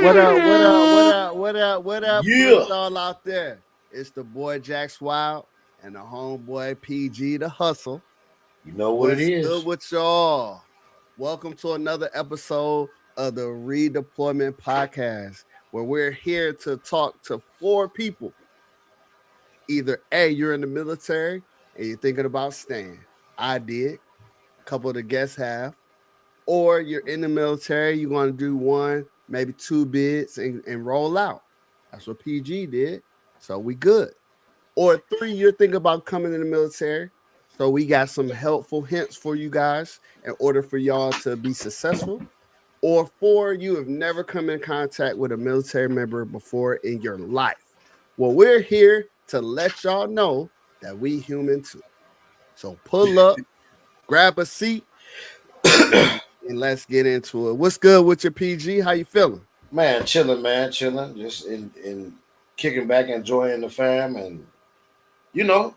What up? What up? What up? What up? What up? Yeah. What's all out there? It's the boy Jax Wild and the homeboy PG the Hustle. You know what it What's good is. with y'all? Welcome to another episode of the Redeployment Podcast, where we're here to talk to four people. Either A, you're in the military and you're thinking about staying. I did. A couple of the guests have. Or you're in the military, you're going to do one, maybe two bids and roll out. That's what PG did. So we good. Or three, you're thinking about coming in the military. So we got some helpful hints for you guys in order for y'all to be successful. Or four, you have never come in contact with a military member before in your life. Well, we're here to let y'all know that we human too. So pull up, grab a seat, and let's get into it. What's good with your PG? How you feeling? Man, chilling. Just in kicking back, enjoying the fam, and slow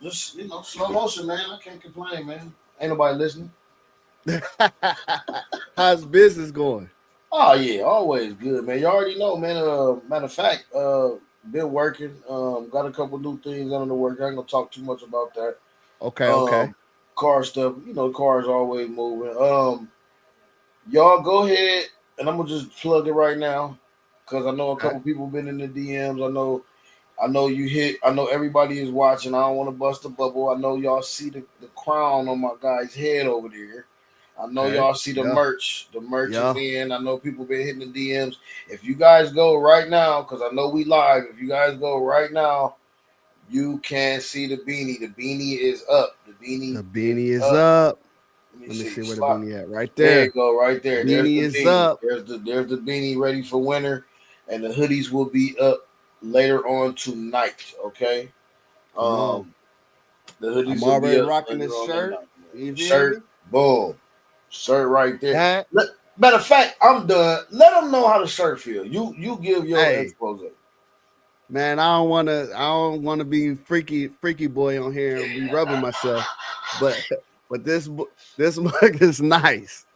motion, man. I can't complain, man. Ain't nobody listening. How's business going? Oh yeah, always good, man. You already know, man. Matter of fact, been working. Got a couple new things under the work. I ain't gonna talk too much about that. Okay. Car stuff, cars always moving. Y'all go ahead, and I'm gonna just plug it right now, because I know a couple people been in the DMs. I know you hit. I know everybody is watching. I don't want to bust a bubble. I know y'all see the crown on my guy's head over there. I know y'all see the merch. The merch is in. I know people been hitting the DMs. If you guys go right now, because I know we live. If you guys go right now, you can see the beanie. The beanie is up. The beanie is up. Let me see where the beanie at. Right there. There you go. Right there. The beanie is up. There's the beanie ready for winter, and the hoodies will be up later on tonight. Okay. The hoodies. I'm already rocking this shirt. Shirt. Boom. Shirt right there. Matter of fact, I'm done. Let them know how the shirt feel. You give your expose. Man, I don't want to be freaky boy on here and be rubbing myself, but this mug is nice,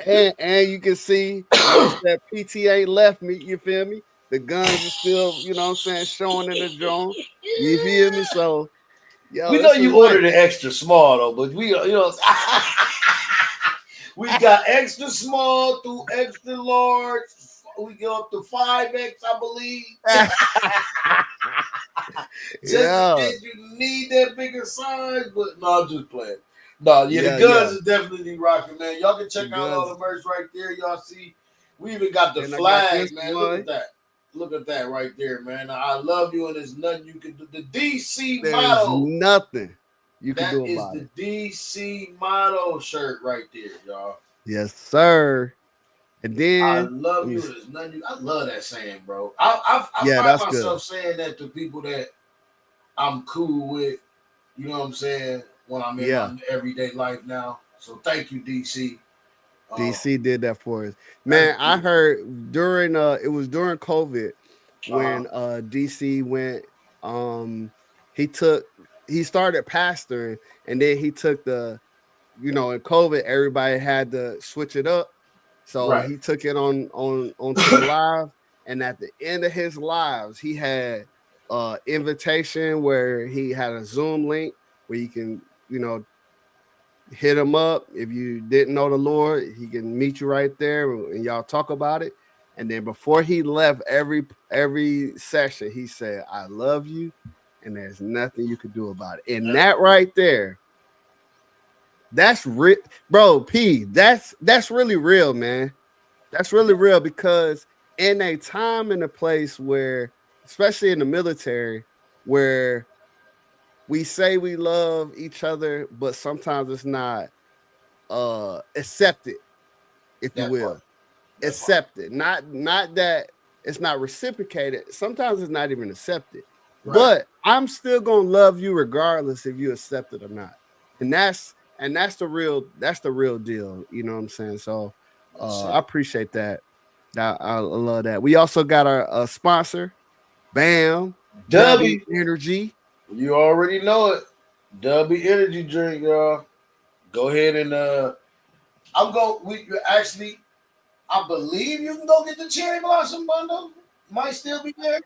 and you can see that PT ain't left me. You feel me? The guns are still, showing in the drone. You feel me? So, we know you ordered an extra small though, but we we got extra small through extra large. We go up to 5X, I believe. Just in case you need that bigger size, but no, I'm just playing. No, the guns is definitely rocking, man. Y'all can check out all the merch right there. Y'all see, we even got the flag, man. Look at that. Look at that right there, man. I love you, and there's nothing you can do. The DC motto. Nothing you can do about it. That is the DC motto shirt right there, y'all. Yes, sir. And then I love you. There's nothing. I love that saying, bro. I find myself saying that to people that I'm cool with. You know what I'm saying? When I'm in my everyday life now. So thank you, DC. DC did that for us, man. I heard during it was during COVID when DC went. He started pastoring, and then he took the, in COVID everybody had to switch it up. So he took it onto the live, and at the end of his lives, he had invitation where he had a Zoom link where you can, hit him up. If you didn't know the Lord, he can meet you right there, and y'all talk about it. And then before he left every session, he said, "I love you, and there's nothing you can do about it." And that right there. That's real, bro. That's really real, man. That's really real, because in a time and a place where, especially in the military, where we say we love each other, but sometimes it's not accepted, if you will. Accepted. Not that it's not reciprocated. Sometimes it's not even accepted. Right. But I'm still gonna love you regardless if you accept it or not. And that's the real deal. You know what I'm saying? So I appreciate that. I love that. We also got our sponsor, BAM, W Energy. You already know it. W Energy drink, y'all. Go ahead and I believe you can go get the cherry blossom bundle. might still be there.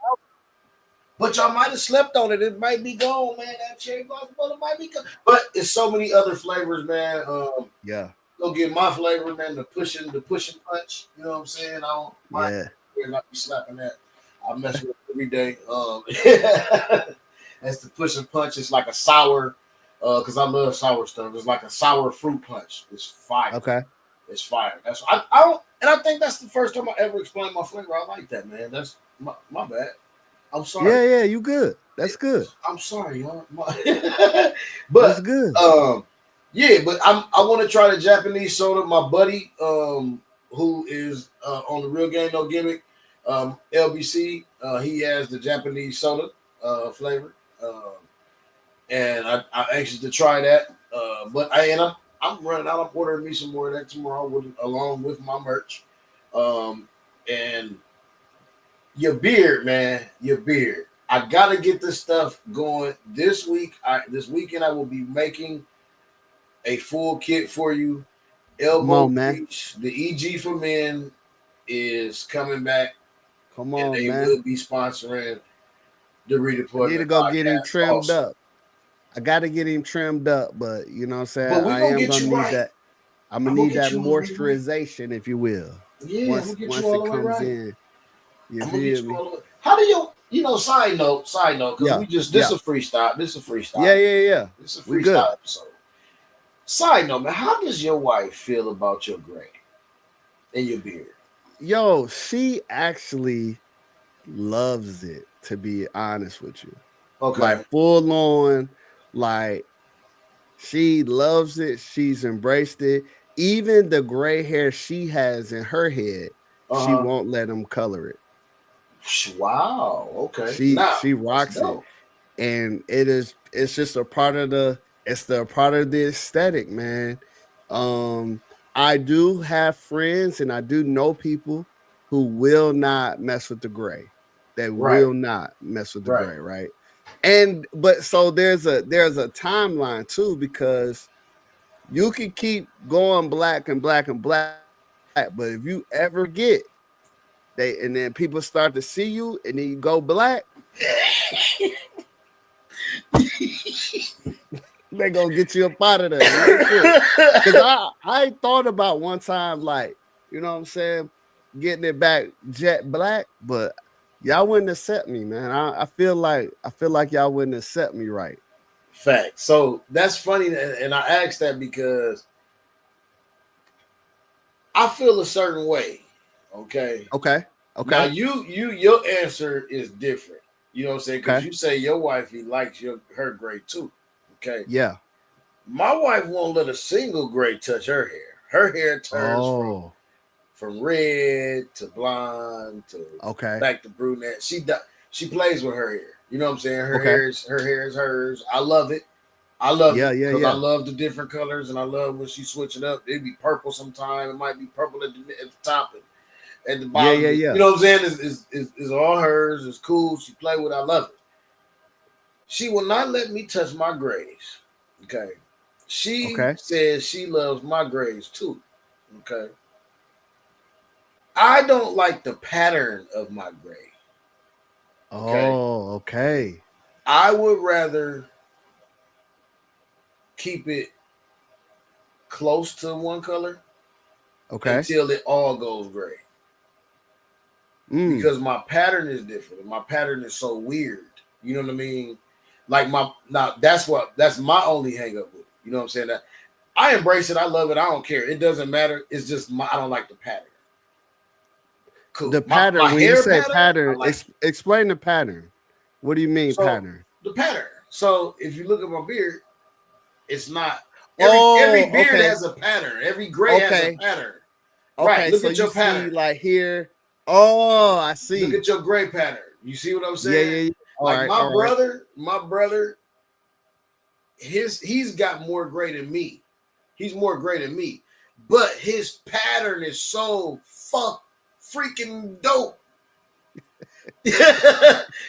But y'all might have slept on it. It might be gone, man. That cherry blossom butter might be gone. But it's so many other flavors, man. Yeah. Go get my flavor, man. The pushing punch. You know what I'm saying? I don't mind not be slapping that. I mess with it every day. That's the pushing punch. It's like a sour, because I love sour stuff. It's like a sour fruit punch. It's fire. Okay. It's fire. That's I don't, and I think that's the first time I ever explained my flavor. I like that, man. That's my bad. I'm sorry. Yeah, you good. That's good. I'm sorry, y'all. But that's good. Yeah, but I want to try the Japanese soda. My buddy, who is on the Real Game No Gimmick, LBC, he has the Japanese soda flavor, and I'm anxious to try that. But I'm running out. I'm ordering me some more of that tomorrow, along with my merch, and your beard, man, your beard. I gotta get this stuff going this week. This weekend I will be making a full kit for you. Elbow reach. The EG for men is coming back. Come on, and they man. will be sponsoring the Redeployment. I need to go get him trimmed up. I got to get him trimmed up, but you know what I'm saying? But I am going to need that. I'm going to need that moisturization, if you will. Yeah, once it comes in. You feel me? How do you side note, because this is a freestyle. This is a freestyle. Yeah. This is a freestyle episode. Side note, man, how does your wife feel about your gray and your beard? Yo, she actually loves it, to be honest with you. Okay. Like full on, like she loves it. She's embraced it. Even the gray hair she has in her head, she won't let him color it. Wow. Okay. She rocks it. And it's just a part of the aesthetic, man. I do have friends and I do know people who will not mess with the gray. They will not mess with the gray, right? But so there's a timeline too, because you can keep going black, but if you ever get and then people start to see you and then you go black, they gonna get you up out of there. Because I thought about one time, like, you know what I'm saying, getting it back jet black, but y'all wouldn't accept me, man. I feel like y'all wouldn't accept me right. Fact. So that's funny, and I asked that because I feel a certain way. Okay. Now your answer is different. You know what I'm saying? Because you say your wife likes her gray too. Okay. Yeah. My wife won't let a single gray touch her hair. Her hair turns from red to blonde to back to brunette. She plays with her hair. You know what I'm saying? Her hair is hers. I love it. I love it because I love the different colors, and I love when she switch it up. It'd be purple sometime. It might be purple at the top and at the bottom. Yeah. You know what I'm saying? It's all hers. It's cool. She play with it. I love it. She will not let me touch my grays. Okay. She says she loves my grays too. Okay. I don't like the pattern of my gray. Okay. I would rather keep it close to one color. Until it all goes gray. Because my pattern is different. My pattern is so weird. You know what I mean? Like that's my only hang up with it. You know what I'm saying? That I embrace it. I love it. I don't care. It doesn't matter. It's just I don't like the pattern. Cool. The pattern. When you say pattern, explain the pattern. What do you mean pattern? The pattern. So if you look at my beard, it's not every beard has a pattern. Every gray has a pattern. Right. Look at your pattern. See, like here. Oh, I see. Look at your gray pattern. You see what I'm saying? Yeah. My brother, he's got more gray than me. He's more gray than me. But his pattern is so freaking dope.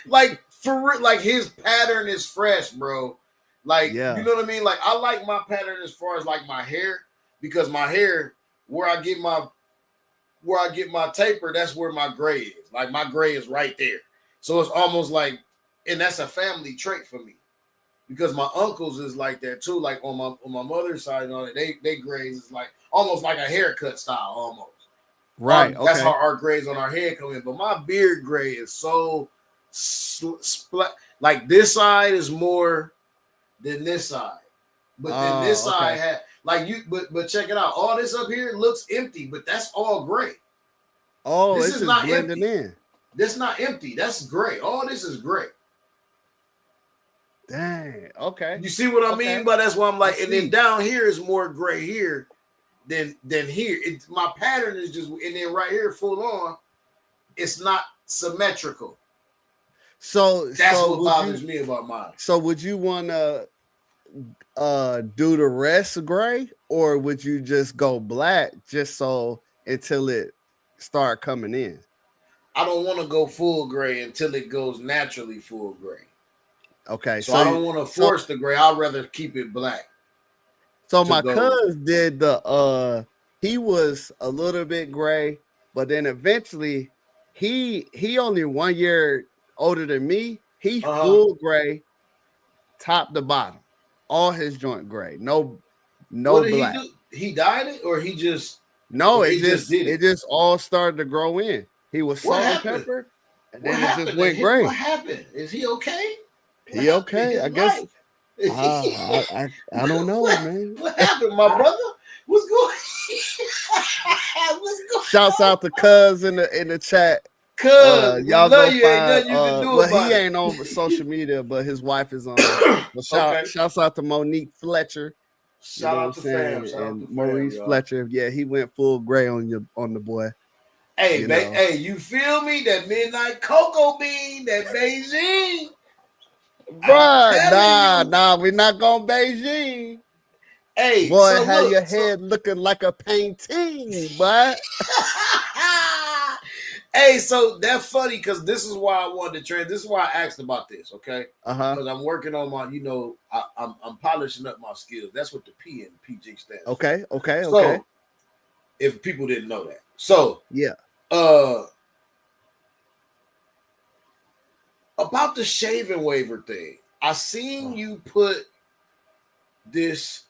Like for real, like his pattern is fresh, bro. Like, you know what I mean? Like I like my pattern as far as like my hair, because my hair, where I get my where I get my taper, that's where my gray is. Like my gray is right there. So it's almost like, and that's a family trait for me. Because my uncles is like that too. Like on my mother's side, they grays is like almost like a haircut style almost. Right. That's how our grays on our head come in. But my beard gray is so like this side is more than this side. But then this side had like you. But check it out. All this up here looks empty, but that's all gray. Oh, this is not blending empty. In. This not empty. That's gray. All this is gray. Dang. Okay. You see what I mean? But that's why I'm like, and then down here is more gray here than here. My pattern is just, and then right here full on, it's not symmetrical. So that's what bothers me about mine. So would you want to do the rest gray, or would you just go black just so until it start coming in? I don't want to go full gray until it goes naturally full gray. Okay, so I don't want to force the gray. I'd rather keep it black. So my cousin did the he was a little bit gray, but then eventually he only 1 year older than me. He full gray, top to bottom, all his joint gray. No what did black. He do? He dyed it, or he just it just all started to grow in. He was salt and pepper, and then it just went gray. What happened? Is he okay? He okay? I guess. I don't know, man. What happened, my brother? What's going? Shouts out to Cuz in the chat. Cuz y'all go find. He ain't on social media, but his wife is on. Shouts out to Monique Fletcher. Shout out to fam. And Maurice Fletcher. Yeah, he went full gray on the boy. Hey, hey, you feel me? That midnight cocoa bean, that Beijing. Bruh, nah, we're not going Beijing. Hey, boy, so have your head looking like a painting, boy. Hey, so that's funny because this is why I wanted to trade. This is why I asked about this, okay? Because I'm working on my, I'm polishing up my skills. That's what the P and PG stands for. Okay. So, if people didn't know that. So, yeah. About the shaving waiver thing, I seen you put this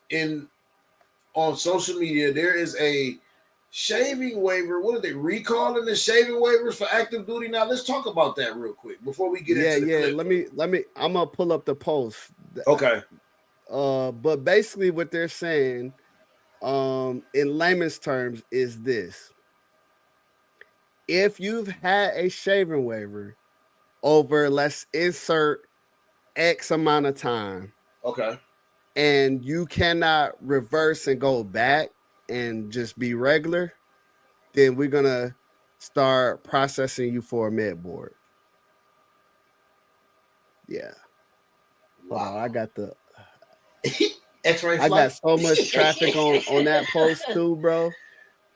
on social media. There is a shaving waiver. What are they recalling the shaving waivers for active duty? Now let's talk about that real quick before we get into the clip. Let me. I'm gonna pull up the post. Okay. But basically, what they're saying, in layman's terms, is this: if you've had a shaving waiver over, let's insert X amount of time. Okay. And you cannot reverse and go back and just be regular, then we're going to start processing you for a med board. Yeah. Wow. I got the X-ray flight. I got so much traffic on that post too, bro.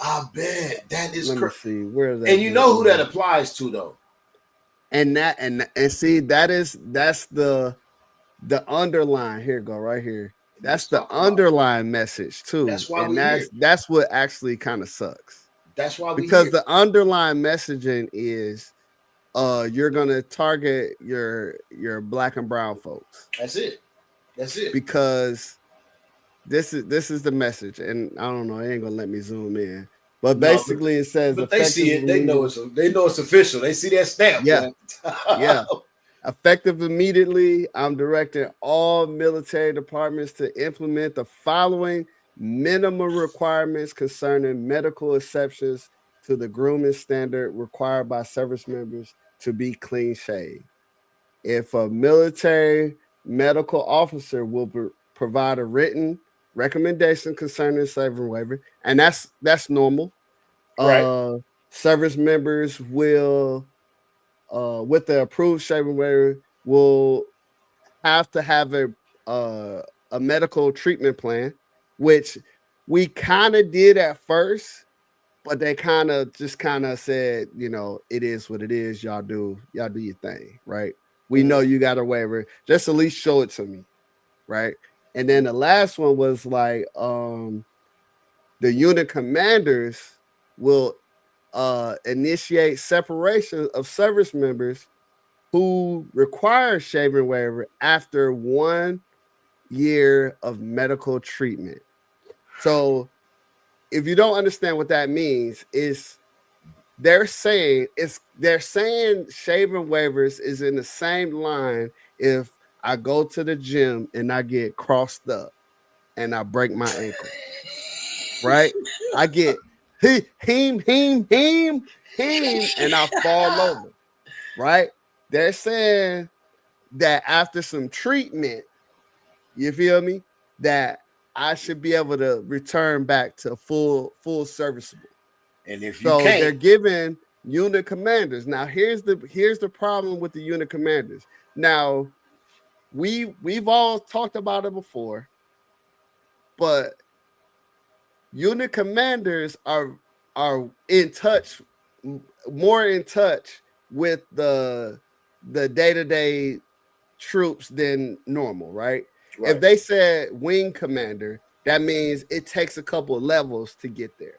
I bet. That is crazy. Let me see. Where is that? And you know who that applies to, though. And see, that's the underline. Here go right here. That's the underlying message too. That's why that's what actually kind of sucks. That's why because the underlying messaging is you're gonna target your black and brown folks. That's it. Because this is the message, and I don't know, it ain't gonna let me zoom in. But basically, it says, but they see it. They know it's official. They see that stamp. Yeah, yeah. Effective immediately, I'm directing all military departments to implement the following minimum requirements concerning medical exceptions to the grooming standard required by service members to be clean shaved. If a military medical officer will provide a written recommendation concerning shaving waiver, and that's normal. Right. Service members will, with the approved shaving waiver, will have to have a medical treatment plan, which we kind of did at first, but they kind of said, it is what it is. Y'all do your thing, right? We know you got a waiver. Just at least show it to me, right? And then the last one was like, the unit commanders will initiate separation of service members who require shaving waiver after 1 year of medical treatment. So if you don't understand what that means, is they're saying shaving waivers is in the same line if I go to the gym and I get crossed up and I break my ankle, right? I get heem, and I fall over, right? They're saying that after some treatment, you feel me, that I should be able to return back to full serviceable. And if you So can't, they're giving unit commanders. Now here's the problem with the unit commanders. Now we've all talked about it before, but unit commanders are in touch, more in touch with the day-to-day troops than normal, right? If they said wing commander, that means it takes a couple of levels to get there.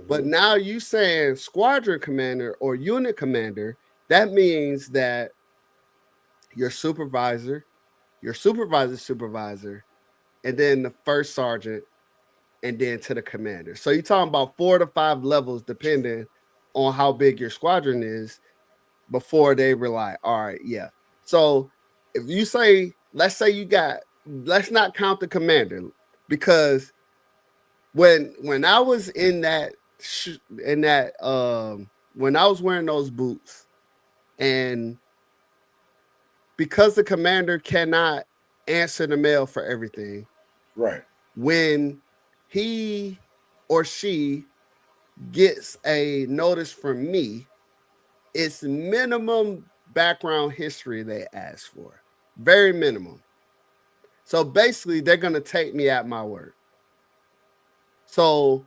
But now you saying squadron commander or unit commander, that means that your supervisor, supervisor, and then the first sergeant, and then to the commander. So you're talking about 4 to 5 levels depending on how big your squadron is before they rely. All right, yeah. So if you say, let's not count the commander, because when I was in that when I was wearing those boots, and because the commander cannot answer the mail for everything, right? When he or she gets a notice from me, it's minimum background history they ask for, very minimum. So basically, they're gonna take me at my word. So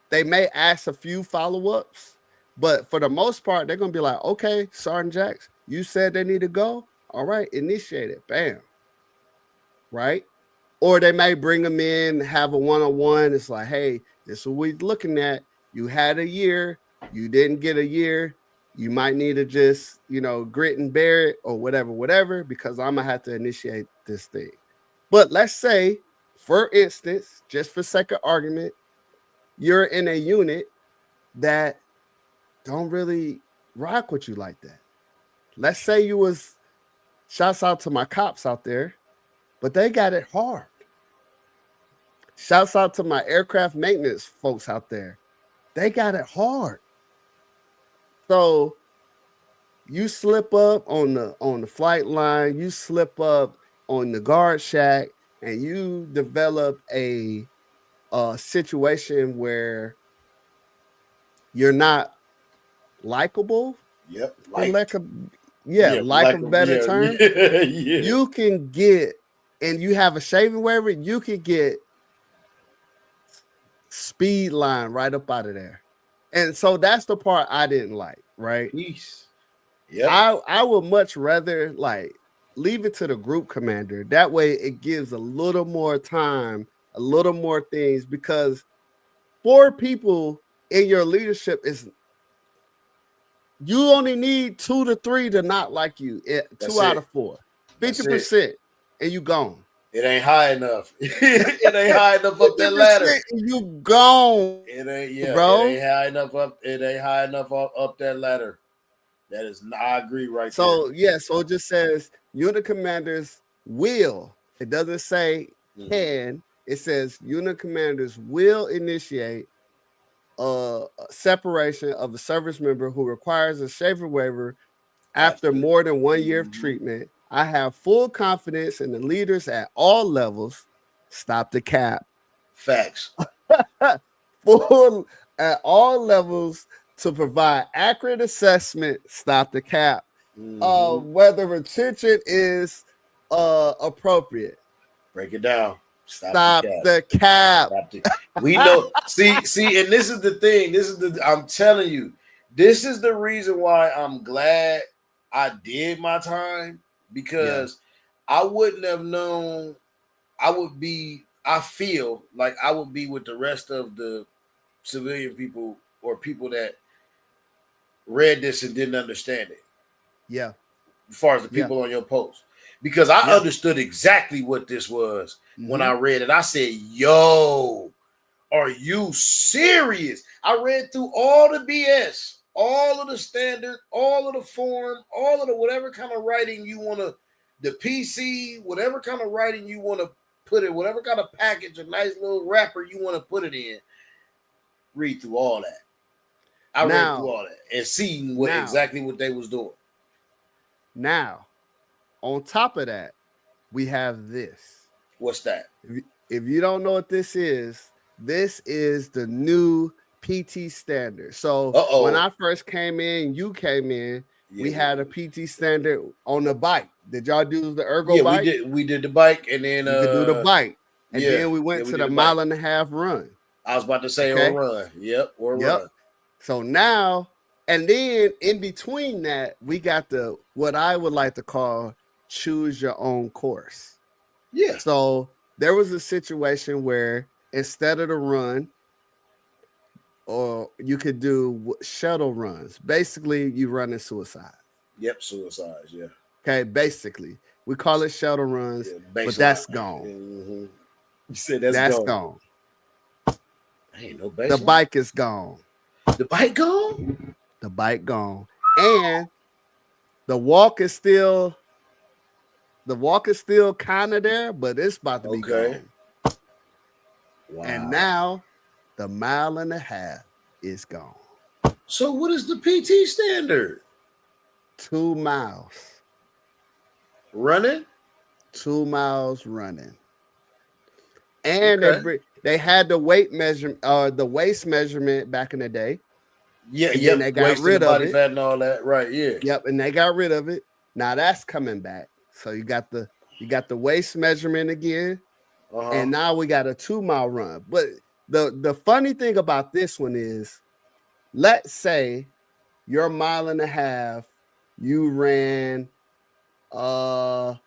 they may ask a few follow-ups, but for the most part, they're gonna be like, okay, Sergeant Jacks, you said they need to go. All right, initiate it. Bam. Right? Or they may bring them in, have a one-on-one. It's like, hey, this is what we're looking at. You had a year, you didn't get a year. You might need to just, grit and bear it or whatever, because I'm gonna have to initiate this thing. But let's say, for instance, just for sake of argument, you're in a unit that don't really rock with you like that. Let's say you was, shouts out to my cops out there, but they got it hard. Shouts out to my aircraft maintenance folks out there. They got it hard. So you slip up on the flight line, you slip up on the guard shack, and you develop a situation where you're not likable. Yep. Lack of better term. Yeah. You can get, and you have a shaving waiver, you can get speed line right up out of there. And so that's the part I didn't like, right? Peace. Yeah. I would much rather leave it to the group commander. That way it gives a little more time, a little more things, because 4 people in your leadership is, you only need 2 to 3 to not like you. 2 out of 4. 50%, and you gone. It ain't high enough. It ain't high enough up that ladder. You gone. It ain't, bro. It ain't high enough up. It ain't high enough up that ladder. That is, I agree right so, there. Yeah, so it just says unit commanders will. It doesn't say can. It says unit commanders will initiate a separation of a service member who requires a shaving waiver after more than 1 year of treatment. I have full confidence in the leaders at all levels. Stop the cap. Facts. Full at all levels to provide accurate assessment. Stop the cap. Whether retention is appropriate. Break it down. Stop the cap. We know. See, and this is the thing. I'm telling you, this is the reason why I'm glad I did my time, because I wouldn't have known. I feel like I would be with the rest of the civilian people, or people that read this and didn't understand it. Yeah. As far as the people on your post, because I understood exactly what this was when I read it. I said, "Yo, are you serious?" I read through all the BS, all of the standard, all of the form, all of the whatever kind of writing you want to, the PC, whatever kind of writing you want to put it, whatever kind of package, a nice little wrapper you want to put it in. Read through all that. I read through all that and seen exactly what they was doing. Now, on top of that, we have this. What's that? If you don't know what this is the new PT standard. So when I first came in, you came in, we had a PT standard on the bike. Did y'all do the ergo bike? We did the bike, and then we could do the bike. And then we went to the mile and a half run. I was about to say or run. Yep, or run. So now, and then in between that, we got the what I would like to call choose your own course. Yeah. So there was a situation where instead of the run, or you could do shuttle runs. Basically, you run in suicide. Yep, suicides. Yeah. Okay, basically, we call it shuttle runs, but that's gone. Mm-hmm. You said that's gone. Ain't no baseline. The bike is gone. The bike gone? The bike gone. And the walk is still kind of there, but it's about to be gone. Wow. And now the mile and a half is gone. So what is the PT standard? 2 miles. Running? 2 miles running. And they had the weight measurement, the waist measurement back in the day. Yeah, and they got rid of it. Fat and all that, right? Yeah. Yep, and they got rid of it. Now that's coming back. So you got the waist measurement again, and now we got a 2 mile run. But the funny thing about this one is, let's say your mile and a half, you ran 11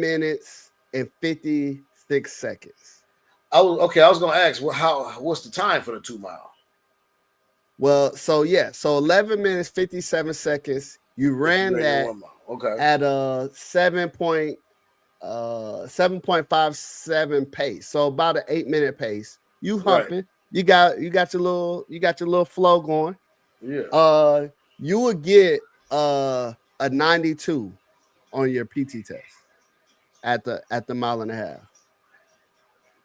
minutes and 56 seconds. I was gonna ask, what's the time for the 2 mile? Well, so 11 minutes 57 seconds. You ran that at a 7.57 pace, so about an 8-minute pace. You humping, right. you got your little flow going. Yeah. You would get a 92 on your PT test at the mile and a half.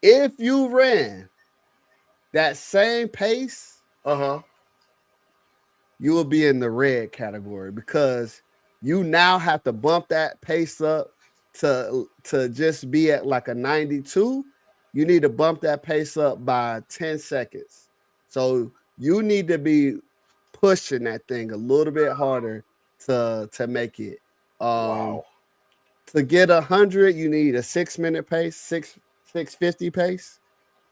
If you ran that same pace, you will be in the red category, because you now have to bump that pace up to just be at like a 92. You need to bump that pace up by 10 seconds. So you need to be pushing that thing a little bit harder to make it. Wow. To get 100, you need a 6-minute pace, 650 pace.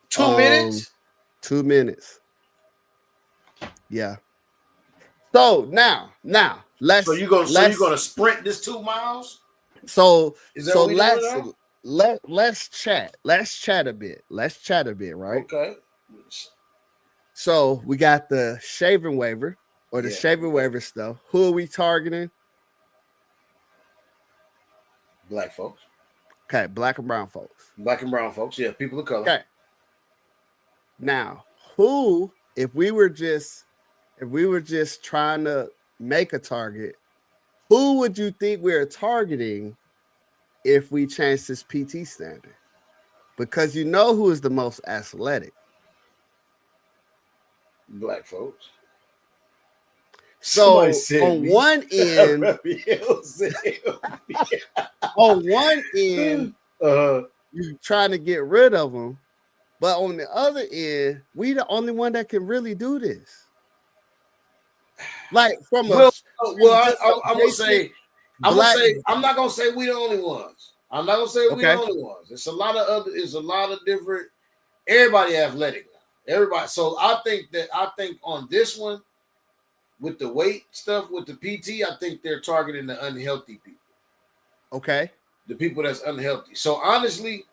2 minutes? 2 minutes. Yeah. So now let's. So you're gonna sprint this 2 miles? So let's chat. Let's chat a bit. Right? Okay. So we got the shaving waiver or the shaving waiver stuff. Who are we targeting? Black folks. Okay, black and brown folks. Black and brown folks, yeah, people of color. Okay. Now, who, if we were just trying to make a target, who would you think we're targeting if we change this PT standard? Because you know who is the most athletic. Black folks. So on one end, you're trying to get rid of them, but on the other end, we the only one that can really do this. Like I'm gonna say, I'm not gonna say we the only ones. I'm not gonna say we the only ones. It's a lot of different. Everybody athletic now. Everybody. So I think on this one, with the weight stuff, with the PT, I think they're targeting the unhealthy people. Okay. The people that's unhealthy. So honestly,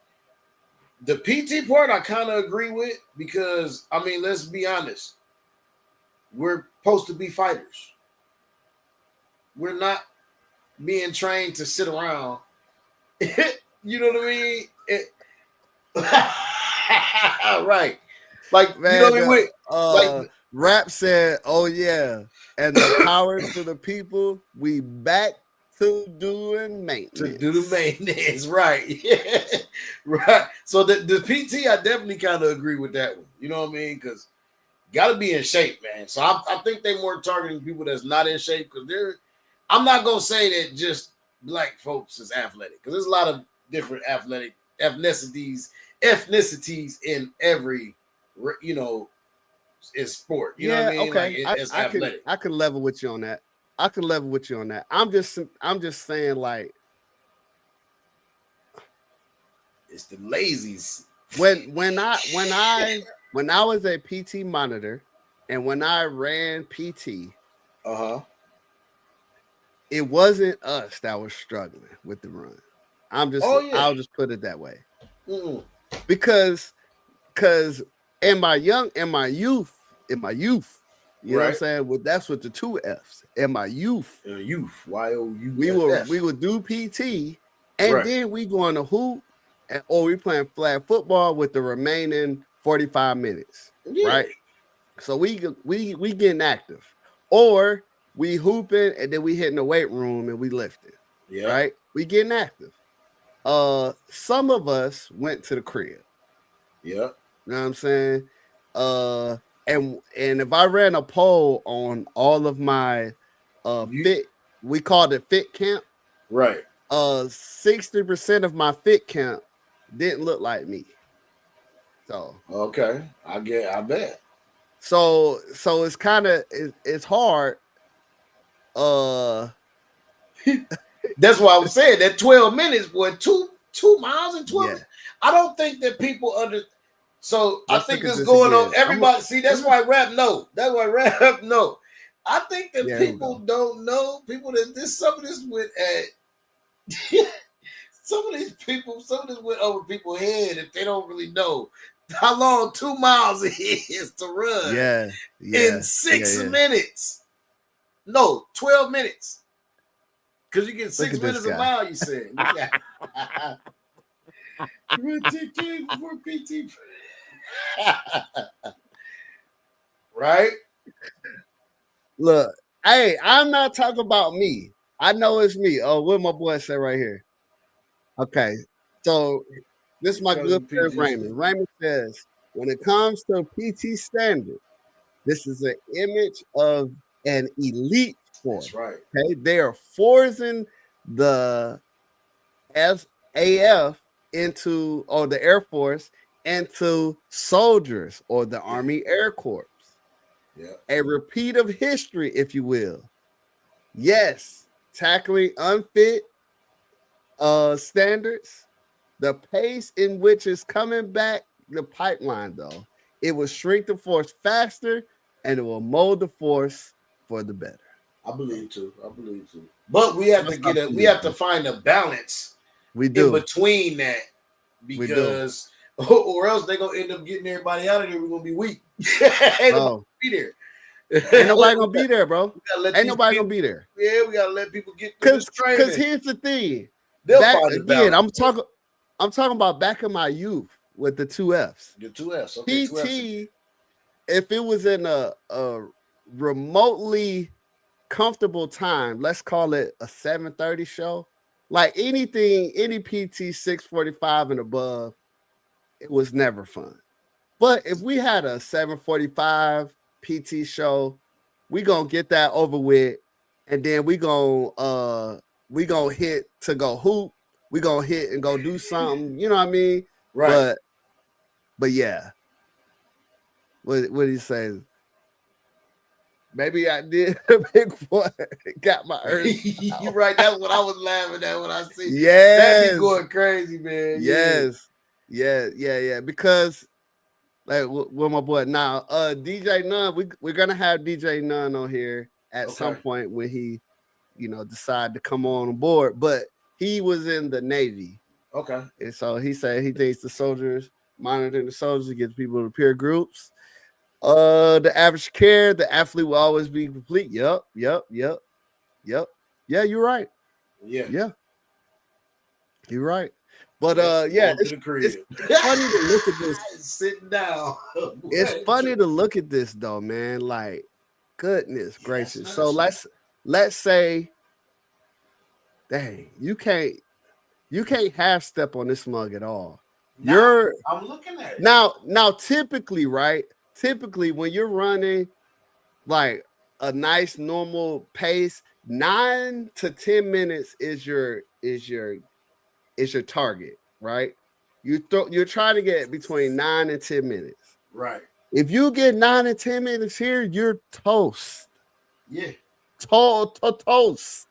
the PT part I kind of agree with, because I mean, let's be honest. we're supposed to be fighters. We're not being trained to sit around. You know what I mean? Right. Like, Man, you know what I mean? Like, Rap said, "Oh yeah," and the power to the people. We back to doing maintenance. To do the maintenance, right? Yeah, right. So the PT, I definitely kind of agree with that one. You know what I mean? Because got to be in shape, man. So I think they more targeting people that's not in shape because they're. I'm not gonna say that just black folks is athletic because there's a lot of different athletic ethnicities in every, you know, in sport. You know what I mean? Okay. Like it's athletic. I can level with you on that. I can level with you on that. I'm just saying, like, it's the lazies. When I was a PT monitor and when I ran PT, it wasn't us that was struggling with the run. I'll just put it that way. Because in my youth, you know what I'm saying? Well, that's with the 2 F's. In my youth, YOU. we would do PT, and then we go on the hoop, or we playing flag football with the remaining 45 minutes, right? So we getting active, or we hooping, and then we hitting the weight room and we lifting, right? We getting active. Some of us went to the crib. Yeah. You know what I'm saying? And if I ran a poll on all of my fit, we called it fit camp. Right. 60% of my fit camp didn't look like me. So okay, I bet. So it's kind of it's hard. That's why I was saying that 12 minutes, boy, 2 miles and 12. Yeah. I don't think that people So I think this going on. Everybody see that's why rap know. That's why rap know. I think that people don't know. People that some of this went at some of this went over people's head if they don't really know how long 2 miles is to run. In 6 minutes. No, 12 minutes. Because you get 6 minutes a mile, you said. For PT. Right? Look, hey, I'm not talking about me. I know it's me. Oh, what my boy said right here. Okay, so this is my good friend Raymond. Raymond says, when it comes to PT standard, this is an image of an elite sport. That's right. Okay, they are forcing the AF into, or the Air Force into soldiers or the Army Air Corps. Yeah. A repeat of history, if you will. Yes, tackling unfit standards. The pace in which it's coming back, the pipeline, though, it will shrink the force faster and it will mold the force for the better. I believe too. But we have we have to find a balance. We do in between that, because or else they're gonna end up getting everybody out of there. We're gonna be weak. Ain't nobody be there. Ain't nobody gonna be there, bro. Ain't nobody gonna be there. Yeah, we gotta let people get through this training. Because here's the thing. They'll find the balance. I'm talking about back in my youth with the 2 F's. The 2 F's. Okay, PT, if it was in a remotely comfortable time, let's call it a 7:30 show. Like any PT 6:45 and above, it was never fun. But if we had a 7:45 PT show, we gonna get that over with, and then we gonna hit to go hoop. We gonna hit and go do something. You know what I mean? Right. But yeah. What he say? Maybe I did. Big boy got my urge. You're right. That's what I was laughing at when I see. Yes. That be going crazy, man. Yes. Yeah. Because like with my boy now, DJ Nunn, we're gonna have DJ Nunn on here at some point when he, decide to come on board. But he was in the Navy. Okay. And so he said he thinks the soldiers, monitoring the soldiers, gets people to peer groups. The average care, the athlete will always be complete. Yep. Yeah, you're right. Yeah. Yeah, you're right. But Going to it's the crib. funny to look at this. Sitting down. It's funny to look at this though, man. Like, goodness gracious. So let's say, dang, you can't half step on this mug at all. I'm looking at it. Now typically, right? Typically when you're running like a nice normal pace, 9 to 10 minutes is your target, right? You're trying to get between 9 and 10 minutes. Right. If you get 9 and 10 minutes here, you're toast. Yeah. Toast.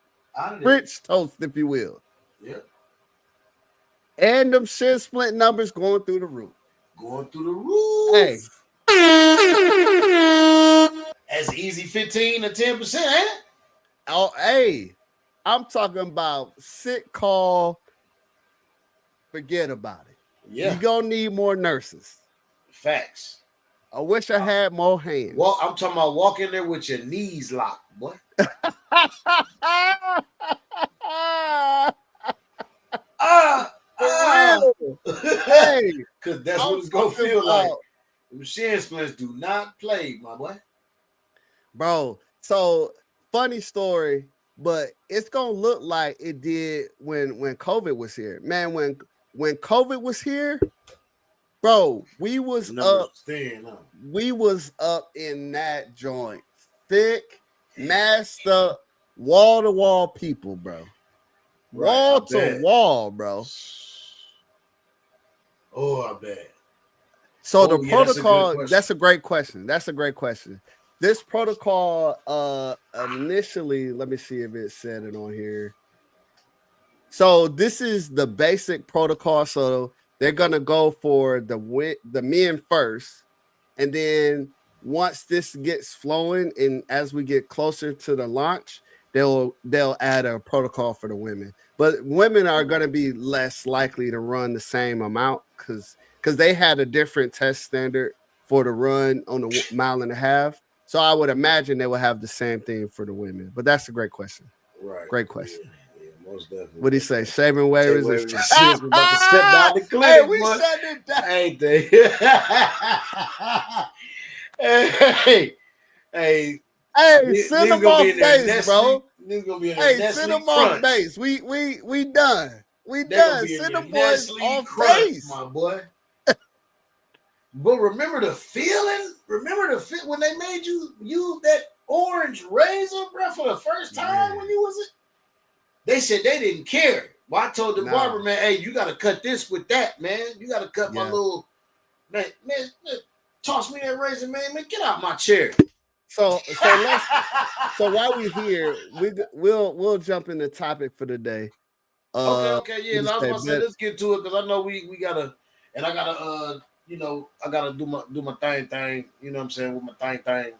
Rich toast, if you will. Yeah. And them shin splint numbers going through the roof. Going through the roof. Hey. That's easy 15 to 10%, ain't it? Oh, hey. I'm talking about sick call. Forget about it. Yeah. You're going to need more nurses. Facts. I wish I had more hands. Well, I'm talking about walking there with your knees locked, boy. Hey, because that's what it's gonna feel like. The shin splints do not play, my boy. Bro, so funny story, but it's gonna look like it did when COVID was here. Man, when COVID was here, bro, we was up in that joint. Thick, masked up, wall to wall people, bro. Wall to wall, bro. Oh, I bet. So the protocol, that's a great question. This protocol, initially, let me see if it said it on here. So this is the basic protocol. So they're gonna go for the men first, and then once this gets flowing, and as we get closer to the launch, they'll add a protocol for the women. But women are gonna be less likely to run the same amount because they had a different test standard for the run on the mile and a half. So I would imagine they will have the same thing for the women. But that's a great question. Right. Great question. Yeah, most definitely. What do you say? Shaving waivers? We're about to step down the clinic. Hey, we shut it down. Ain't they? Hey, send them off base, bro. Send them off base. We done. We done. Send them boys off base, my boy. But remember the feeling? Remember the fit when they made you use that orange razor, bro, for the first time when you was it? They said they didn't care. Well, I told the barber, man, hey, you got to cut this with that, man. You got to cut my little, man, toss me that razor, man, get out my chair. So while we're here, we'll jump in the topic for the day. Okay, yeah. I was gonna say let's get to it because I know we gotta, and I gotta I gotta do my thing, you know what I'm saying, with my thing,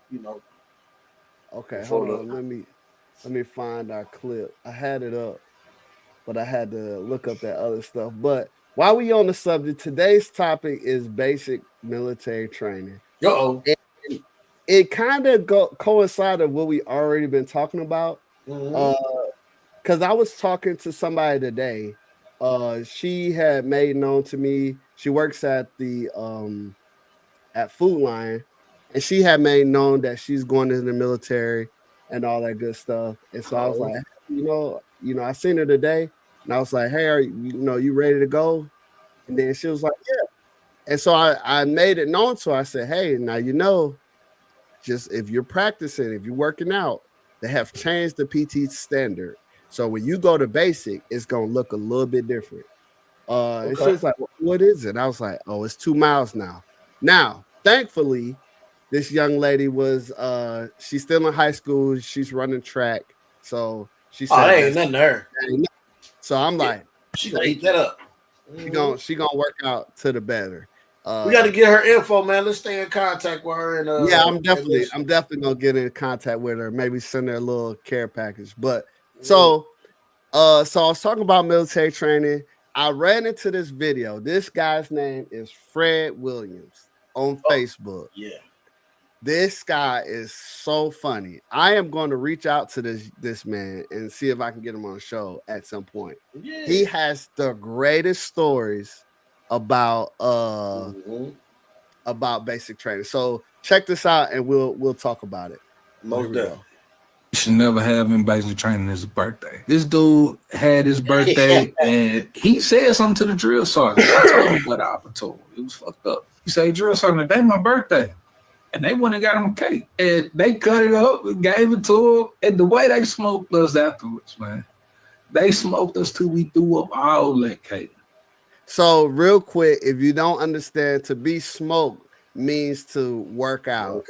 you know. Okay, hold on. Let me find our clip. I had it up, but I had to look up that other stuff. But while we on the subject, today's topic is basic military training. It kind of coincided with what we already been talking about. Because I was talking to somebody today. She had made known to me, she works at the at Food Lion, and she had made known that she's going into the military and all that good stuff. And so I was like, I seen her today, and I was like, hey, are you ready to go? And then she was like, yeah. And so I made it known to her. I said, hey, now just if you're practicing, if you're working out, they have changed the PT standard. So when you go to basic, it's gonna look a little bit different. And she was like, what is it? And I was like, oh, it's 2 miles now. Now, thankfully, this young lady was she's still in high school, she's running track. So she said, that ain't nothing to her. So I'm like, she gonna eat that up. She gonna work out to the better. We got to get her info, man. Let's stay in contact with her. And I'm definitely gonna get in contact with her. Maybe send her a little care package. But so I was talking about military training. I ran into this video. This guy's name is Fred Williams on Facebook. Yeah. This guy is so funny. I am going to reach out to this man and see if I can get him on the show at some point. Yeah. He has the greatest stories about about basic training. So check this out and we'll talk about it. Most definitely. You should never have him basic training his birthday. This dude had his birthday and he said something to the drill sergeant. I told him what I told him. It was fucked up. He said, drill sergeant, today my birthday. And they went and got him a cake. And they cut it up and gave it to him. And the way they smoked us afterwards, man. They smoked us till we threw up all that cake. So real quick, if you don't understand, to be smoked means to work out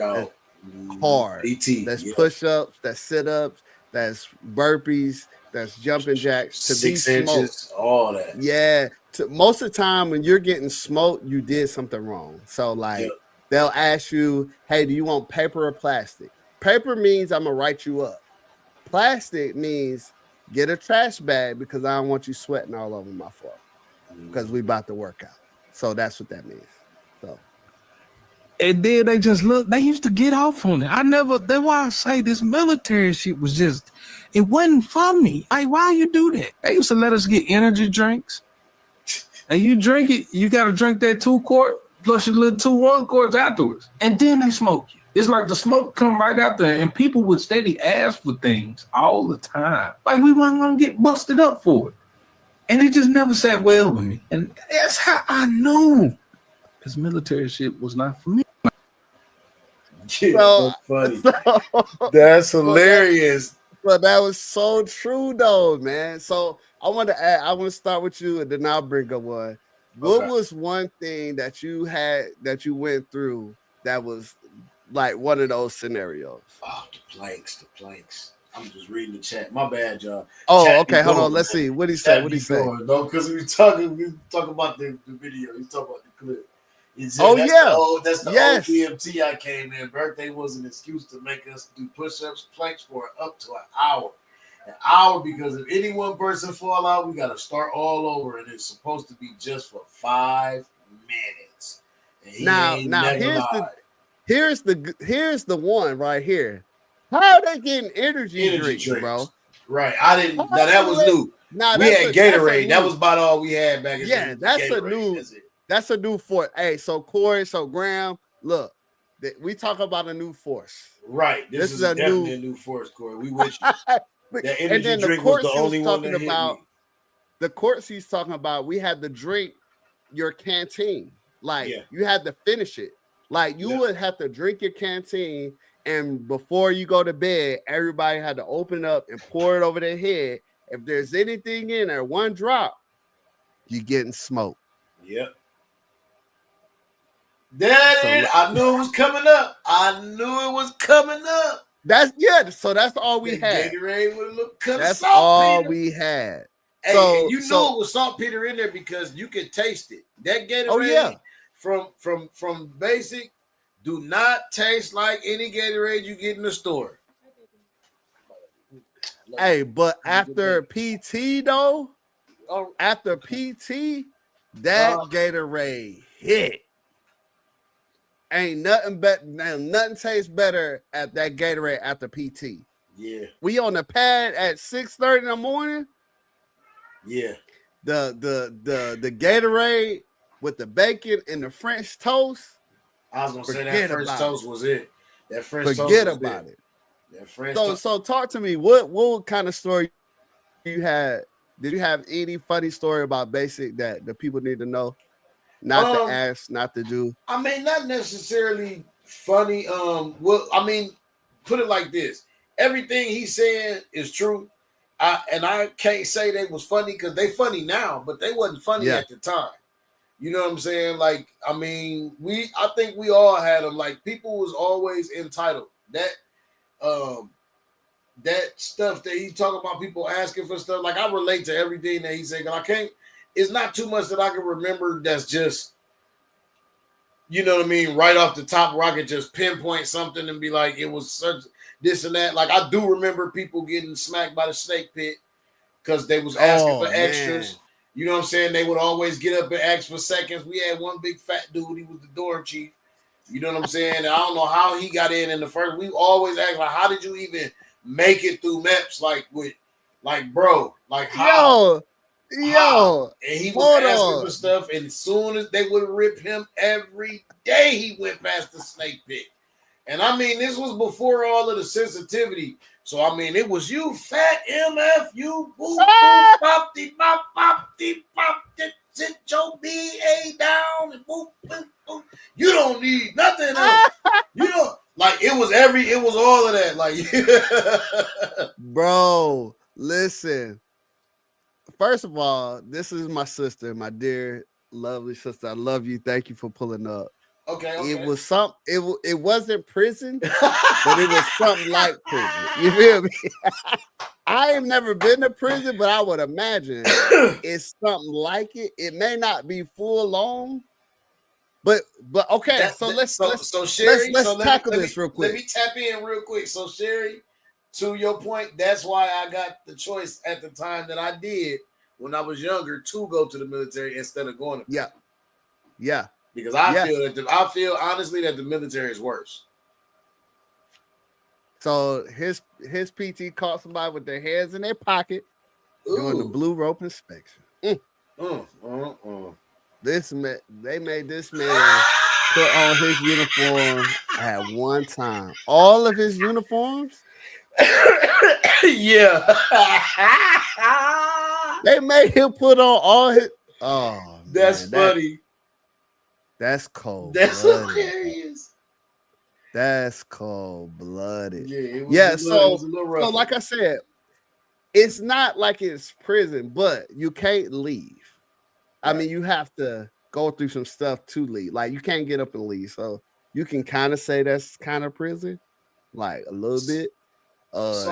hard. PT. That's push-ups, that's sit-ups, that's burpees, that's jumping jacks. To 6 be smoked, inches, all that. Yeah. Most of the time when you're getting smoked, you did something wrong. So like they'll ask you, hey, do you want paper or plastic? Paper means I'm gonna write you up. Plastic means get a trash bag because I don't want you sweating all over my floor. Because we about to work out. So that's what that means. So and then they just look, they used to get off on it. That's why I say this military shit was just, it wasn't for me. Like, why you do that? They used to let us get energy drinks. And you drink it, you gotta drink that 2 quart plus your little 2 1 quarts afterwards. And then they smoke you. It's like the smoke come right out there, and people would steady ask for things all the time. Like we weren't gonna get busted up for it. And it just never sat well with me. And that's how I knew this military shit was not for me. Yeah, that's funny. That's hilarious. But that was so true though, man. So I want to start with you and then I'll bring up one. What was one thing that you went through that was like one of those scenarios? Oh, the planks. I'm just reading the chat. My bad, y'all. Oh, chat okay. Hold on. Let's see. What did he say? No, because we talking about the video. We talking about the clip. That's the OBMT I came in. Birthday was an excuse to make us do push-ups, planks for up to an hour. An hour because if any one person fall out, we got to start all over, and it's supposed to be just for 5 minutes. Now here's the one right here. How are they getting energy drinks, bro? Right. I didn't. Now that was new. We had Gatorade. That was about all we had back in the day. Yeah, that's a new force. Hey, so Corey, so Graham, look, we talk about a new force. Right. This is definitely a new force, Corey. We with you. That energy drink was the only one that hit me. The course he's talking about, we had to drink your canteen. Like you had to finish it. Like you would have to drink your canteen, and before you go to bed, everybody had to open up and pour it over their head. If there's anything in there, one drop, you're getting smoked. Yep. I knew it was coming up. So that's all we had. Gatorade with a little cut that's of saltpeter. All we had. Hey, so, and you knew it was saltpeter in there because you could taste it. That Gatorade from Basic do not taste like any Gatorade you get in the store. Hey, but after PT though, that Gatorade hit. Ain't nothing tastes better at that Gatorade after PT. Yeah. We on the pad at 6:30 in the morning. Yeah. The Gatorade with the bacon and the French toast. I was gonna say that French toast was it. That French toast. Forget about it. That French toast. So talk to me. What kind of story you had? Did you have any funny story about Basic that the people need to know? Not to ask, not to do. I mean, not necessarily funny. Put it like this: everything he said is true. I can't say they was funny because they funny now, but they wasn't funny at the time. You know what I'm saying? Like, I mean, I think we all had them. Like, people was always entitled. That stuff that he talking about, people asking for stuff. Like, I relate to everything that he said. I can't. It's not too much that I can remember. That's just, you know what I mean, right off the top, where I could just pinpoint something and be like, it was such this and that. Like, I do remember people getting smacked by the snake pit because they was asking for extras. Man. You know what I'm saying? They would always get up and ask for seconds. We had one big fat dude. He was the dorm chief. You know what I'm saying? And I don't know how he got in the first. We always ask like, how did you even make it through MEPS? Like, bro, like how? Yo, And he was hold asking on. for stuff, and as soon as they would rip him every day, he went past the snake pit. And I mean, this was before all of the sensitivity. So I mean, it was you, fat MF, you boop boop pop de pop sit your BA down and boop boop boop. You don't need nothing else. You know, like it was all of that. Like, bro, listen. First of all, this is my sister, my dear, lovely sister. I love you. Thank you for pulling up. okay. It was it wasn't prison, but it was something like prison. You feel me? I have never been to prison, but I would imagine it's something like it. It may not be full on, but okay. Let's Sherry, tackle this real quick. Let me tap in real quick. So Sherry, to your point, that's why I got the choice at the time that I did when I was younger to go to the military instead of going to prison. Yeah. Because I feel honestly that the military is worse. So his PT caught somebody with their hands in their pocket doing the blue rope inspection. This man, they made this man put on his uniform at one time. All of his uniforms. Yeah. They made him put on all his. Oh, that's funny. That's cold. That's hilarious. That's cold blooded. Yeah. So like I said, it's not like it's prison, but you can't leave. Right. I mean, you have to go through some stuff to leave. Like you can't get up and leave. So you can kind of say that's kind of prison, like a little bit.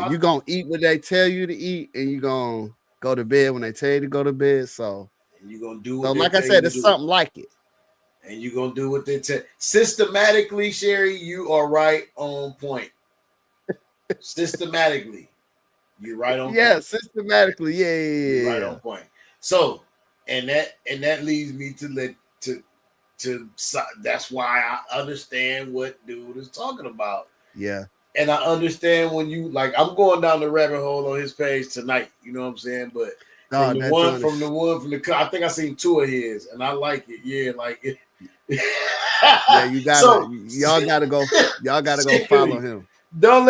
You're gonna eat what they tell you to eat, and you're gonna go to bed when they tell you to go to bed. So and you're gonna do what like I said, it's something like it. And you're gonna do what they tell. Systematically, Sherry, you are right on point. Systematically, you're right on point. Systematically, yeah. You're right on point. So, and that leads me to that's why I understand what dude is talking about. Yeah. And I understand when you like, I'm going down the rabbit hole on his page tonight. You know what I'm saying? But from the I think I seen two of his, and I like it. Yeah, like it. Yeah, y'all gotta go follow him. Don't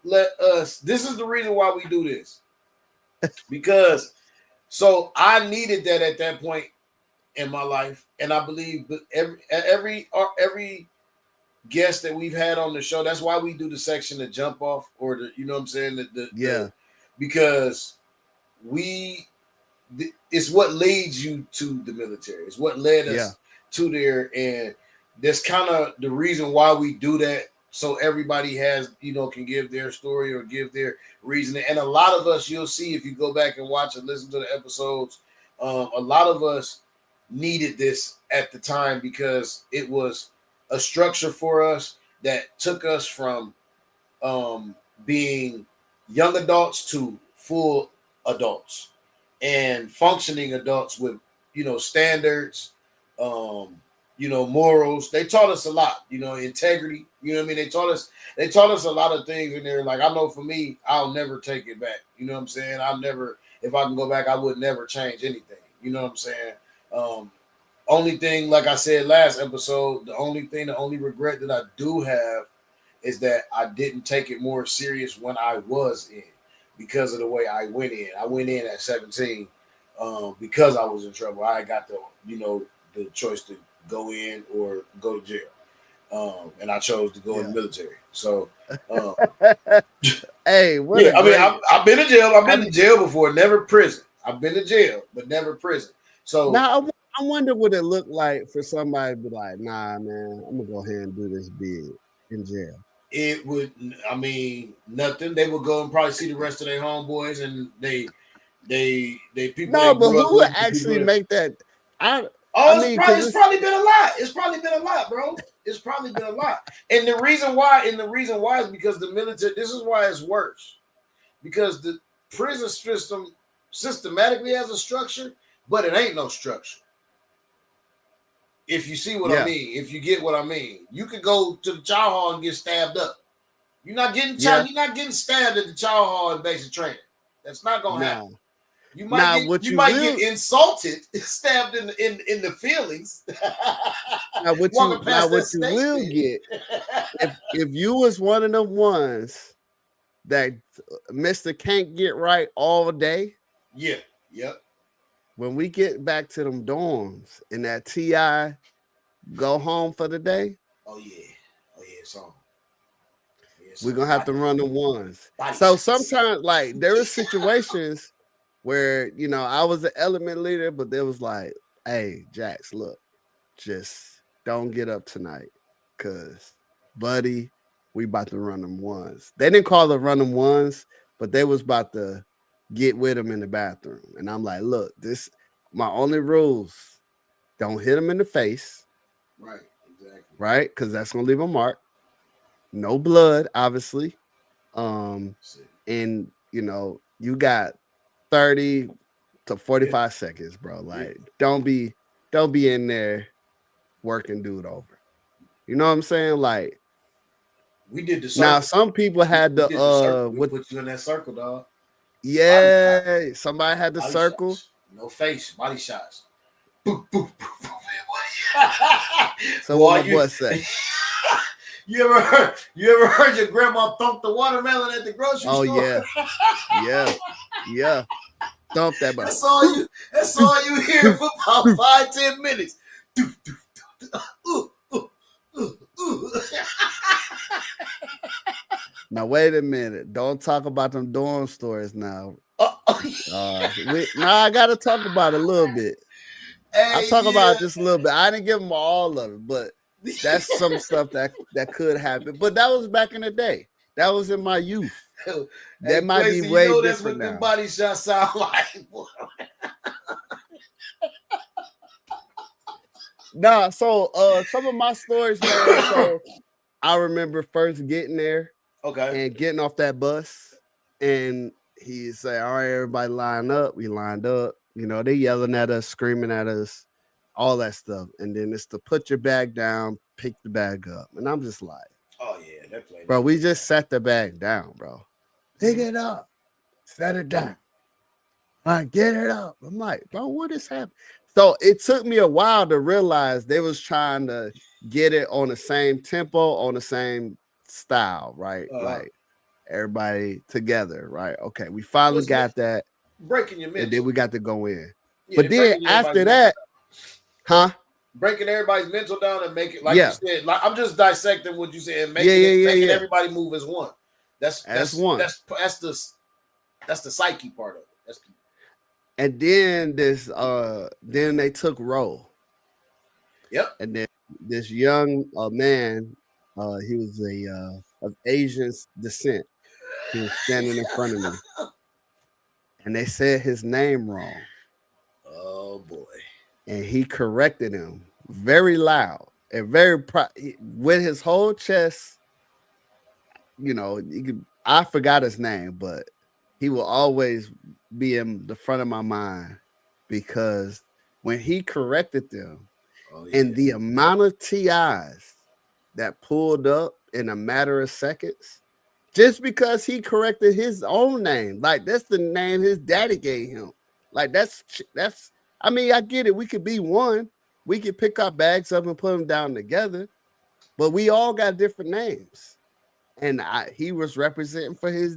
let us. This is the reason why we do this. Because so I needed that at that point in my life, and I believe every guest that we've had on the show, that's why we do the section to jump off, or the, you know what I'm saying, because it's what leads you to the military. It's what led us to there, and that's kind of the reason why we do that. So everybody has, can give their story or give their reasoning. And a lot of us, you'll see if you go back and watch and listen to the episodes, a lot of us needed this at the time because it was a structure for us that took us from being young adults to full adults and functioning adults with, standards, morals. They taught us a lot, integrity. You know what I mean? They taught us a lot of things in there. Like, I know for me, I'll never take it back. You know what I'm saying? If I can go back, I would never change anything. You know what I'm saying? Only thing, like I said last episode, the only regret that I do have is that I didn't take it more serious when I was in, because of the way I went in. I went in at 17 because I was in trouble. I got the choice to go in or go to jail. And I chose to go in the military. So, hey, I've been to jail. I've been to jail before, never prison. I've been to jail, but never prison. So now I wonder what it looked like for somebody to be like, nah, man, I'm gonna go ahead and do this big in jail. It would, nothing. They would go and probably see the rest of their homeboys, and they people. No, but who would actually make that? It's probably been a lot. It's probably been a lot, bro. It's probably been a lot. And the reason why is because the military. This is why it's worse, because the prison system systematically has a structure, but it ain't no structure. If you see what I mean, if you get what I mean, you could go to the chow hall and get stabbed up. You're not getting You're not getting stabbed at the chow hall in basic training. That's not gonna happen. You might get insulted, stabbed in the feelings. Now what you will get if you was one of them ones that Mr. can't get right all day. Yeah. Yep. When we get back to them dorms and that TI go home for the day. Oh yeah, it's on. We're gonna have to run the ones. So sometimes, like, there are situations where, you know, I was an element leader, but there was like, hey, Jax, look, just don't get up tonight, cause buddy, we about to run them ones. They didn't call it run them ones, but they was about to get with them in the bathroom. And I'm like, look, this my only rules. Don't hit them in the face. Right, exactly. Right? Because that's gonna leave a mark. No blood, obviously. And you know, you got 30 to 45 seconds, bro. Like, don't be in there working dude over. You know what I'm saying? Like, we did the circle. Now some people had the we put you in that circle, dog. Yeah, somebody had the circle. Shots. No face, body shots. So what my boy say? You ever heard your grandma thump the watermelon at the grocery store? Oh yeah. Thump that. That's all you hear for about 5-10 minutes. Now wait a minute. Don't talk about them dorm stories now. I gotta talk about it a little bit. I'll talk about it just a little bit. I didn't give them all of it, but that's some stuff that could happen. But that was back in the day. That was in my youth. That might be way different that's what now. The body shots sound like. Nah, so some of my stories, man. So I remember first getting there, and getting off that bus, and he said, "All right, everybody line up." We lined up. You know, they yelling at us, screaming at us, all that stuff. And then it's to put your bag down, pick the bag up. And I'm just like, oh yeah, that play. Bro, we just set the bag down, bro. Pick it up, set it down. All right, get it up. I'm like, bro, what is happening? So it took me a while to realize they was trying to get it on the same tempo, on the same style, right? Like everybody together, right? Okay, we finally got that. Breaking your mental. And then we got to go in. Yeah, but then after that, breaking everybody's mental down and make it like you said. Like, I'm just dissecting what you said and making everybody move as one. That's one. That's the psyche part of it. And then then they took roll. Yep. And then this young man, he was of Asian descent. He was standing in front of me. And they said his name wrong. Oh boy! And he corrected him very loud and very with his whole chest. You know, I forgot his name, but he will always be in the front of my mind because when he corrected them, and the amount of TIs that pulled up in a matter of seconds. Just because he corrected his own name, like that's the name his daddy gave him. Like that's. I mean, I get it. We could be one. We could pick our bags up and put them down together, but we all got different names. And he was representing for his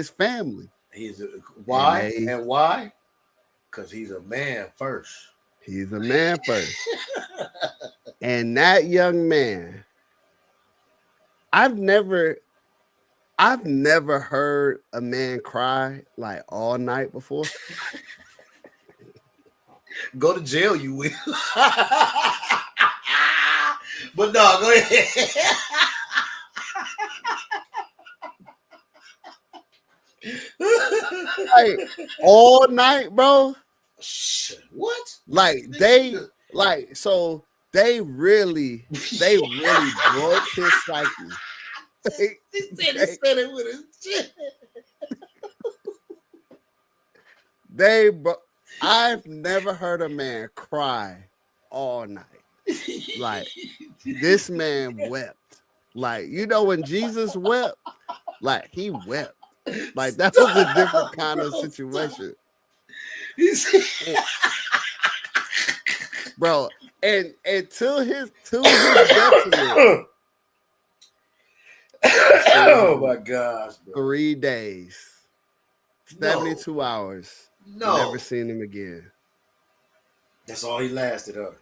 family. Why? And why? Because he's a man first. He's a man first. And that young man, I've never heard a man cry like all night before. Go to jail, you will. But no, go ahead. Like all night, bro. What? Like they really broke his psyche. He said it with his chin. I've never heard a man cry all night. Like, this man wept. Like, you know, when Jesus wept, like, he wept. Like, that was a different kind of situation. Bro, and to his detriment. Oh my gosh, bro. 3 days. 72 hours. No. Never seen him again. That's all he lasted, huh?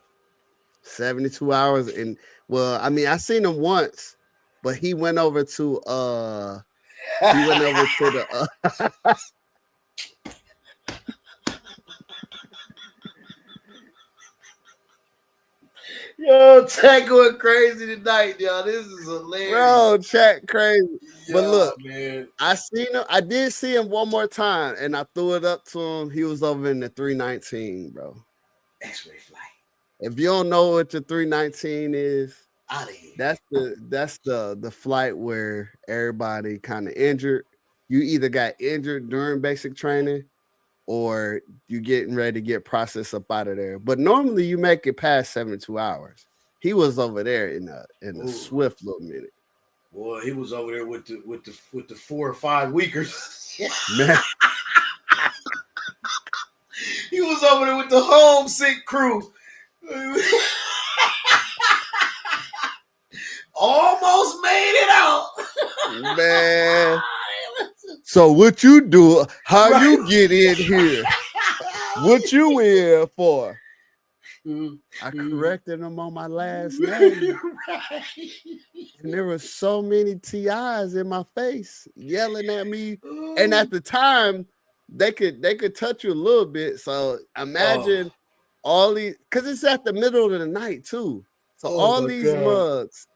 72 hours. And well, I mean, I seen him once, but he went over to the Yo, chat going crazy tonight, y'all. This is hilarious. Bro, chat crazy. Yo, but look, man. I did see him one more time, and I threw it up to him. He was over in the 319, bro. X-ray flight. If you don't know what the 319 is, out of here. That's the flight where everybody kind of injured. You either got injured during basic training, or you getting ready to get processed up out of there. But normally you make it past 72 hours. He was over there in a swift little minute. Boy, he was over there with the 4 or 5 weekers. Man. He was over there with the homesick crew. Almost made it out. Man. So what you do? How you get in here? What you here for? I corrected him on my last name. And there were so many TIs in my face yelling at me. And at the time, they could touch you a little bit. So imagine all these, because it's at the middle of the night too. So all these mugs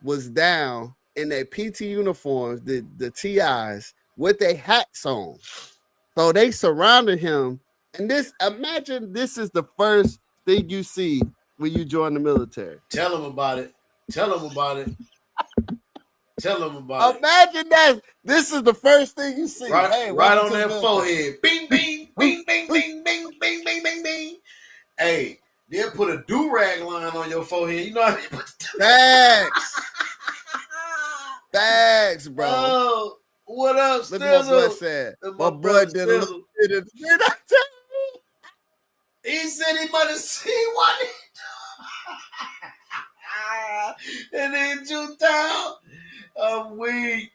was down in their PT uniforms, the TIs, with their hats on. So they surrounded him. And imagine this is the first thing you see when you join the military. Tell them about it. Imagine that this is the first thing you see. Right on that forehead. Bing, bing, bing, bing, bing, bing, bing, bing, bing, bing. Hey, they'll put a do-rag line on your forehead. You know what I mean? Facts, bro. Oh, what up, Look what my boy said. My boy did a little bit of He said he might have seen one. And then juked down. I'm weak.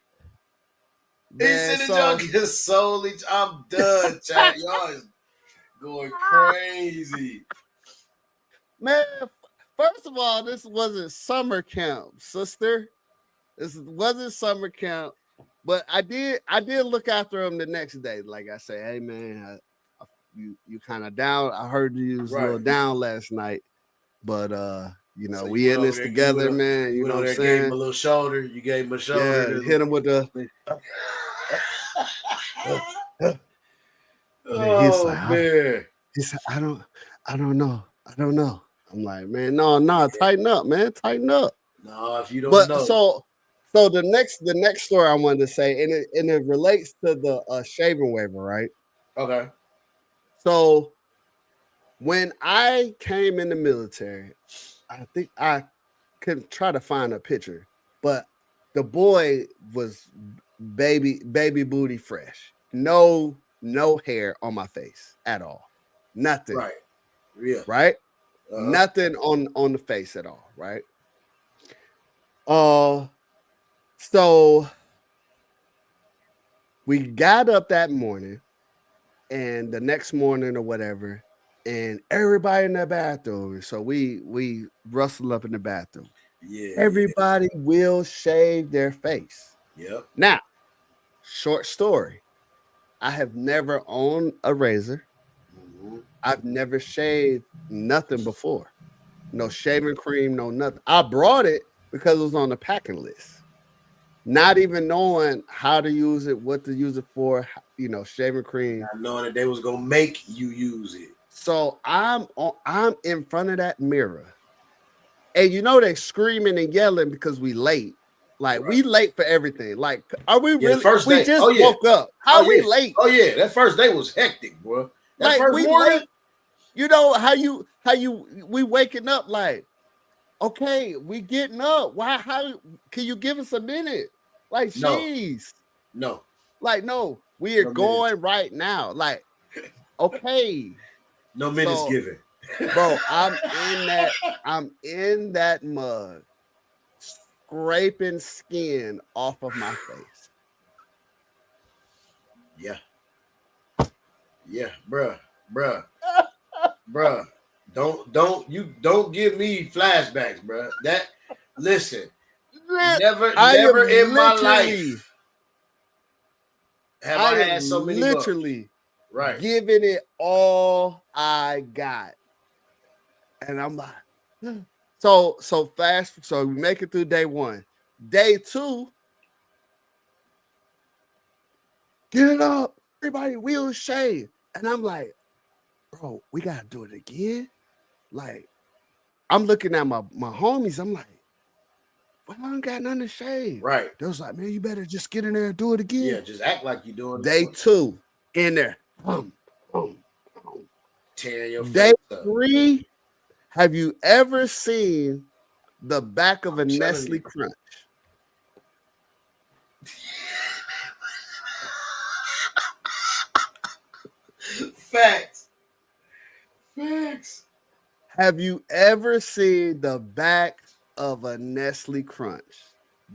He said y'all get solely. I'm done, chat. Y'all is going crazy. Man, first of all, this wasn't summer camp, sister. This wasn't summer camp. But I did look after him the next day. Like I said, hey man, you kind of down. I heard you was a little down last night, but you know, so we in this together, man. You know what I'm saying? Gave him a little shoulder. You gave him a shoulder. Yeah, hit him with the. Oh man. He said, I don't know. I'm like, man, no, tighten up, man, tighten up. No, if you don't know. So the next story I wanted to say, and it relates to the shaving waiver, right? Okay. So when I came in the military, I think I could try to find a picture, but the boy was baby booty fresh. No hair on my face at all. Nothing. Right. Yeah. Right? Nothing on the face at all, right? So we got up that morning, and the next morning or whatever, and everybody in the bathroom. So we rustled up in the bathroom. Yeah. Everybody will shave their face. Yep. Now, short story. I have never owned a razor. Mm-hmm. I've never shaved nothing before. No shaving cream, no nothing. I brought it because it was on the packing list. Not even knowing how to use it, what to use it for, shaving cream. Not knowing that they was gonna make you use it. So I'm in front of that mirror, and they screaming and yelling because we late. Like we late for everything. Like, are we really? First we day. just woke up. How we late? Oh yeah, that first day was hectic, bro. That first morning. Late. You know how we waking up like, Okay, we getting up. Why? How can you give us a minute? Like, No. jeez. No. Like, no, we are No going minutes. right now. Like, okay. No minutes So, given. bro, I'm in that mud, scraping skin off of my face. Yeah. Yeah, bruh. Don't give me flashbacks, bruh. Listen, never in my life have I had so many literally right giving it all I got. And I'm like, so we make it through day 1. Day 2, get it up, everybody, wheel shave. And I'm like, bro, we gotta do it again. Like, I'm looking at my homies. I'm like, well, I don't got nothing to shave. Right. They was like, man, you better just get in there and do it again. Yeah, just act like you're doing Day 2, in there. Tearing your Day face up. 3, have you ever seen the back of a Nestle Crunch? Facts. Have you ever seen the back of a Nestle Crunch?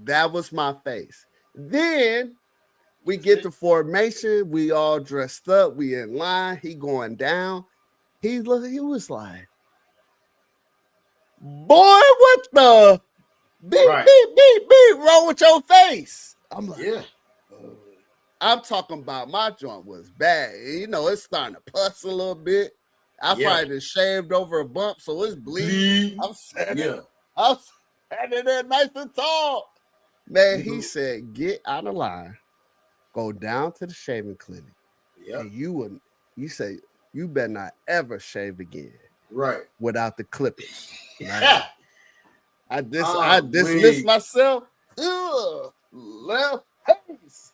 That was my face. Then we get to formation. We all dressed up. We in line. He going down. He was like, boy, what the beep wrong with your face? I'm like, yeah. I'm talking about my joint was bad. You know, it's starting to pus a little bit. I probably just shaved over a bump, so it's bleeding. I'm standing there nice and tall. Man, he said, get out of line, go down to the shaving clinic. Yeah. And you say, you better not ever shave again. Right. Without the clippers. Yeah. I dismissed myself. Ugh, left face.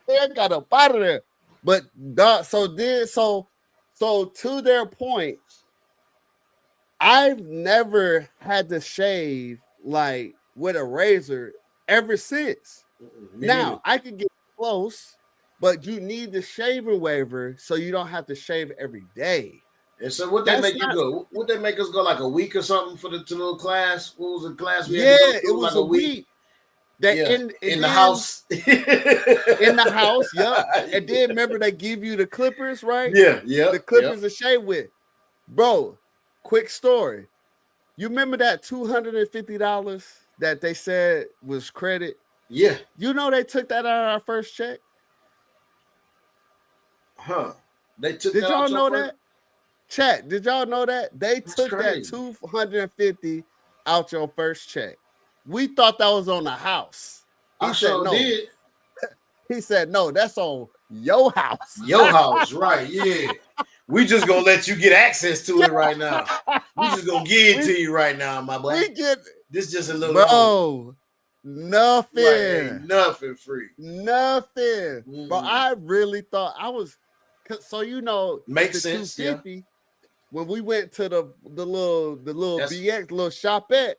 I got up out of there. But so to their point, I've never had to shave like with a razor ever since. Now I could get close, but you need the shaving waiver so you don't have to shave every day. And so what they make you go? What they make us go like a week or something for the little class? What was the class we had to go it was like a week. In the house. In the house, yep. And then remember they give you the clippers, right? Yeah. The clippers to shave with. Bro, quick story. You remember that $250 that they said was credit? Yeah. You know they took that out of our first check? Huh. They took Did that y'all out know first? that? Chat, did y'all know that? They took that $250 out your first check. We thought that was on the house. I sure did. He said, no, that's on your house. Your house, right, yeah. We just gonna let you get access to it right now. We just gonna give it to you right now, my boy. This just a little bro, nothing. Right, nothing free. Nothing. Mm. But I really thought I was so makes sense. $250 when we went to the little BX little shopette.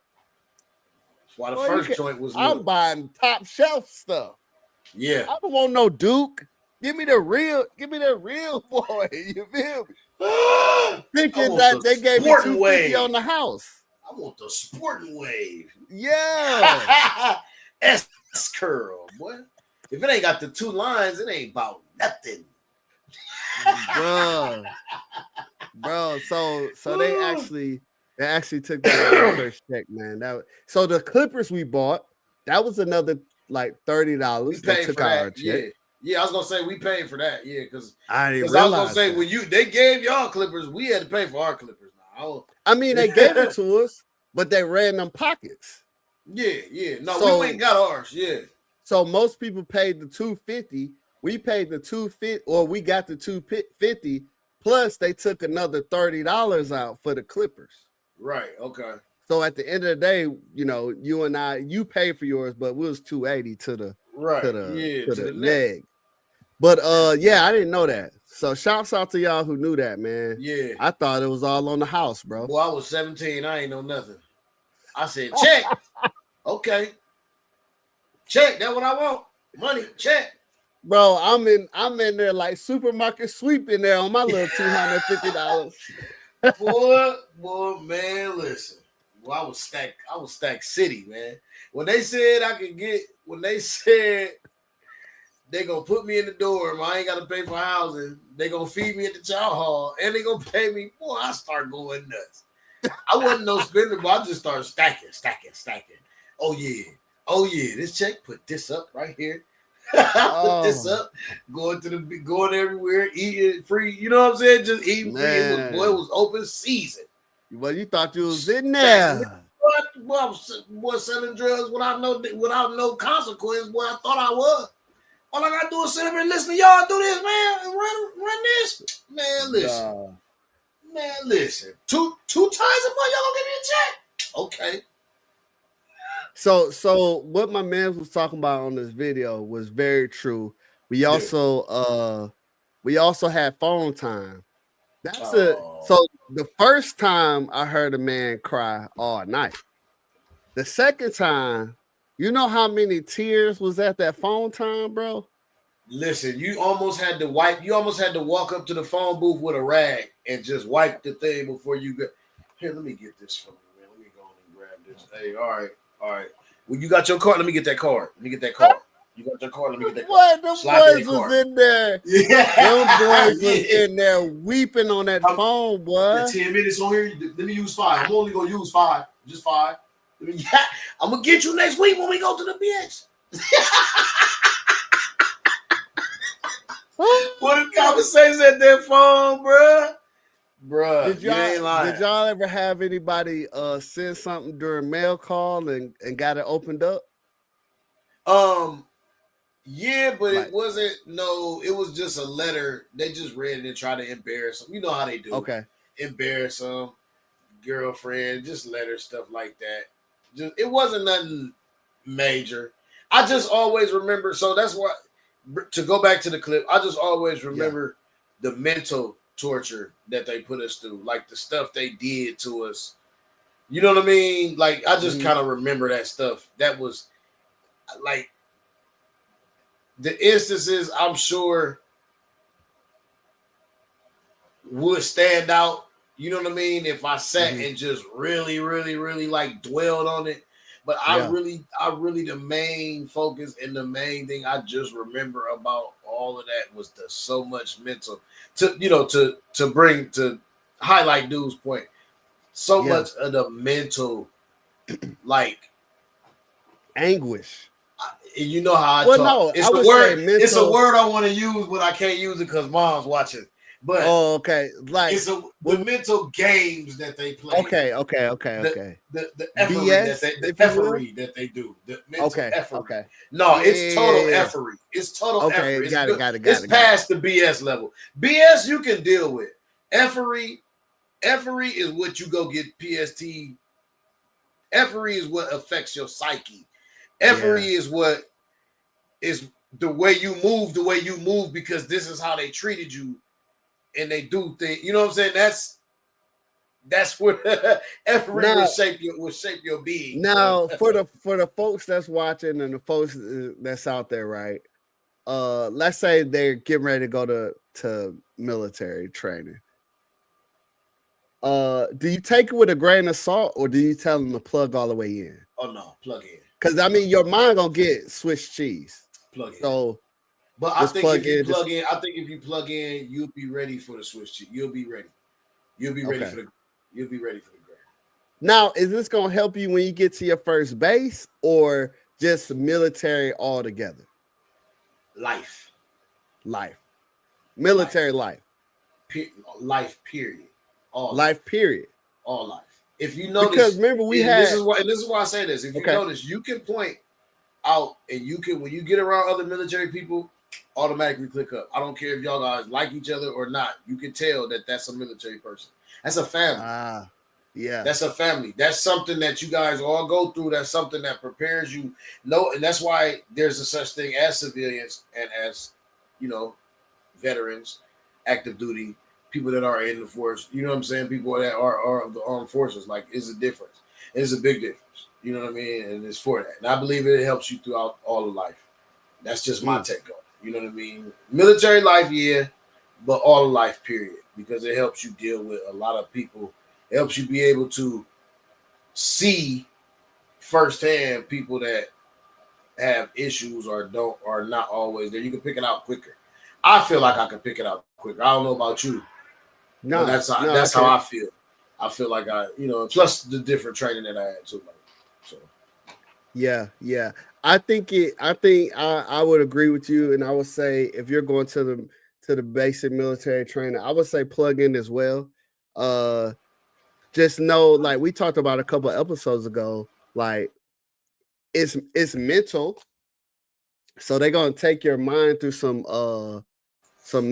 That's why the first joint was I'm buying top shelf stuff. Yeah. I don't want no Duke. Give me the real boy. You feel me? Thinking that they gave me $250 on the house. I want the sporting wave. Yeah. S curl, boy. If it ain't got the 2 lines, it ain't about nothing. Bro. So they actually took that out of the first check, man. So the clippers we bought, that was another like $30. They took out our check. Yeah, I was gonna say we paid for that. Yeah, because I was gonna say when they gave y'all clippers, we had to pay for our clippers. Now I mean, they gave it to us, but they ran them pockets. Yeah. No, we ain't got ours. Yeah. So most people paid the $250. We paid the $250, or we got the $250. Plus, they took another $30 out for the clippers. Right. Okay. So at the end of the day, you and you paid for yours, but it was $280 to the leg. But yeah, I didn't know that. So shouts out to y'all who knew that, man. Yeah. I thought it was all on the house, bro. Boy, I was 17. I ain't know nothing. I said, check. Okay. Check. That's what I want. Money. Check. Bro, I'm in there like supermarket sweep in there on my little $250. Boy, man, listen. Well, I was stacked city, man. When they said they gonna put me in the dorm, I ain't gotta pay for housing, they gonna feed me at the child hall, and they gonna pay me, boy, I start going nuts. I wasn't no spender, but I just started stacking. Oh yeah, this check, put this up right here. Put this up, going everywhere, eating free. You know what I'm saying? Just eating free. It was open season. Well, you thought you was in there. Boy, selling drugs without no consequence. Boy, I thought I was. All I gotta do is sit up and listen to y'all do this, man, and run this. Man, listen. Man, listen. Two times a month, y'all gonna give me a check. Okay. So what my man was talking about on this video was very true. We also had phone time. So the first time I heard a man cry all night. The second time, you know how many tears was at that phone time, bro? Listen, you almost had to walk up to the phone booth with a rag and just wipe the thing before you go. Here, let me get this from you, man. Let me go and grab this. Hey, all right. Well, you got your card. Let me get that card. You got your card. Let me get that card. What? Them boys was in there. Yeah. Them boys was in there weeping on that phone, boy. 10 minutes on here. Let me use 5. I'm only going to use 5. Just 5. I'm going to get you next week when we go to the BX. What a conversation at that phone, bruh. Did y'all ever have anybody send something during mail call and got it opened up? Yeah, but it wasn't. No, it was just a letter. They just read it and tried to embarrass them. You know how they do. Okay. Embarrass them, girlfriend, just letter stuff like that. It wasn't nothing major. I just always remember. So that's why. To go back to the clip, I just always remember the mental torture that they put us through, like the stuff they did to us. You know what I mean? Like, I just kind of remember that stuff. That was like the instances I'm sure would stand out. You know what I mean? If I sat and just really, really, really like dwelled on it. But I really the main focus and the main thing I just remember about all of that was the so much mental to highlight dude's point. So much of the mental like anguish. You know how I talk. No, it's a word I want to use, but I can't use it because mom's watching. But okay, like it's the mental games that they play. Okay. The effery that they do. The mental effery. Okay. No, it's total effery. It's total effery. Got it. It's past the BS level. BS you can deal with. Effery is what you go get PST. Effery is what affects your psyche. Effery is what is the way you move because this is how they treated you. And they do things, you know what I'm saying? That's what effery will shape your being. Now, for the folks that's watching and the folks that's out there, right? Let's say they're getting ready to go to military training. Do you take it with a grain of salt, or do you tell them to plug all the way in? Oh no, plug in. Because I mean, your mind gonna get Swiss cheese. Plug in. So. But I think if you plug in, you'll be ready for the switch. You'll be ready. You'll be ready for the ground. Now, is this gonna help you when you get to your first base, or just military altogether? Life. Military life. Life. Period. All life. If you notice, because remember this is why I say this. If you notice, you can point out and you can, when you get around other military people, automatically click up. I don't care if y'all guys like each other or not. You can tell that that's a military person. That's a family. That's a family. That's something that you guys all go through. That's something that prepares you. And that's why there's a such thing as civilians and as veterans, active duty, people that are in the force. You know what I'm saying? People that are of the armed forces. Like, it's a difference. It's a big difference. You know what I mean? And it's for that. And I believe it helps you throughout all of life. That's just my take on it. You know what I mean? Military life, yeah, but all of life, period. Because it helps you deal with a lot of people. It helps you be able to see firsthand people that have issues or are not always there. You can pick it out quicker. I feel like I can pick it out quicker. I don't know about you, but that's how I feel. I feel like plus the different training that I had too. So yeah. I think I would agree with you, and I would say if you're going to the basic military training, I would say plug in as well. Just know, like we talked about a couple of episodes ago, like it's mental. So they're gonna take your mind through some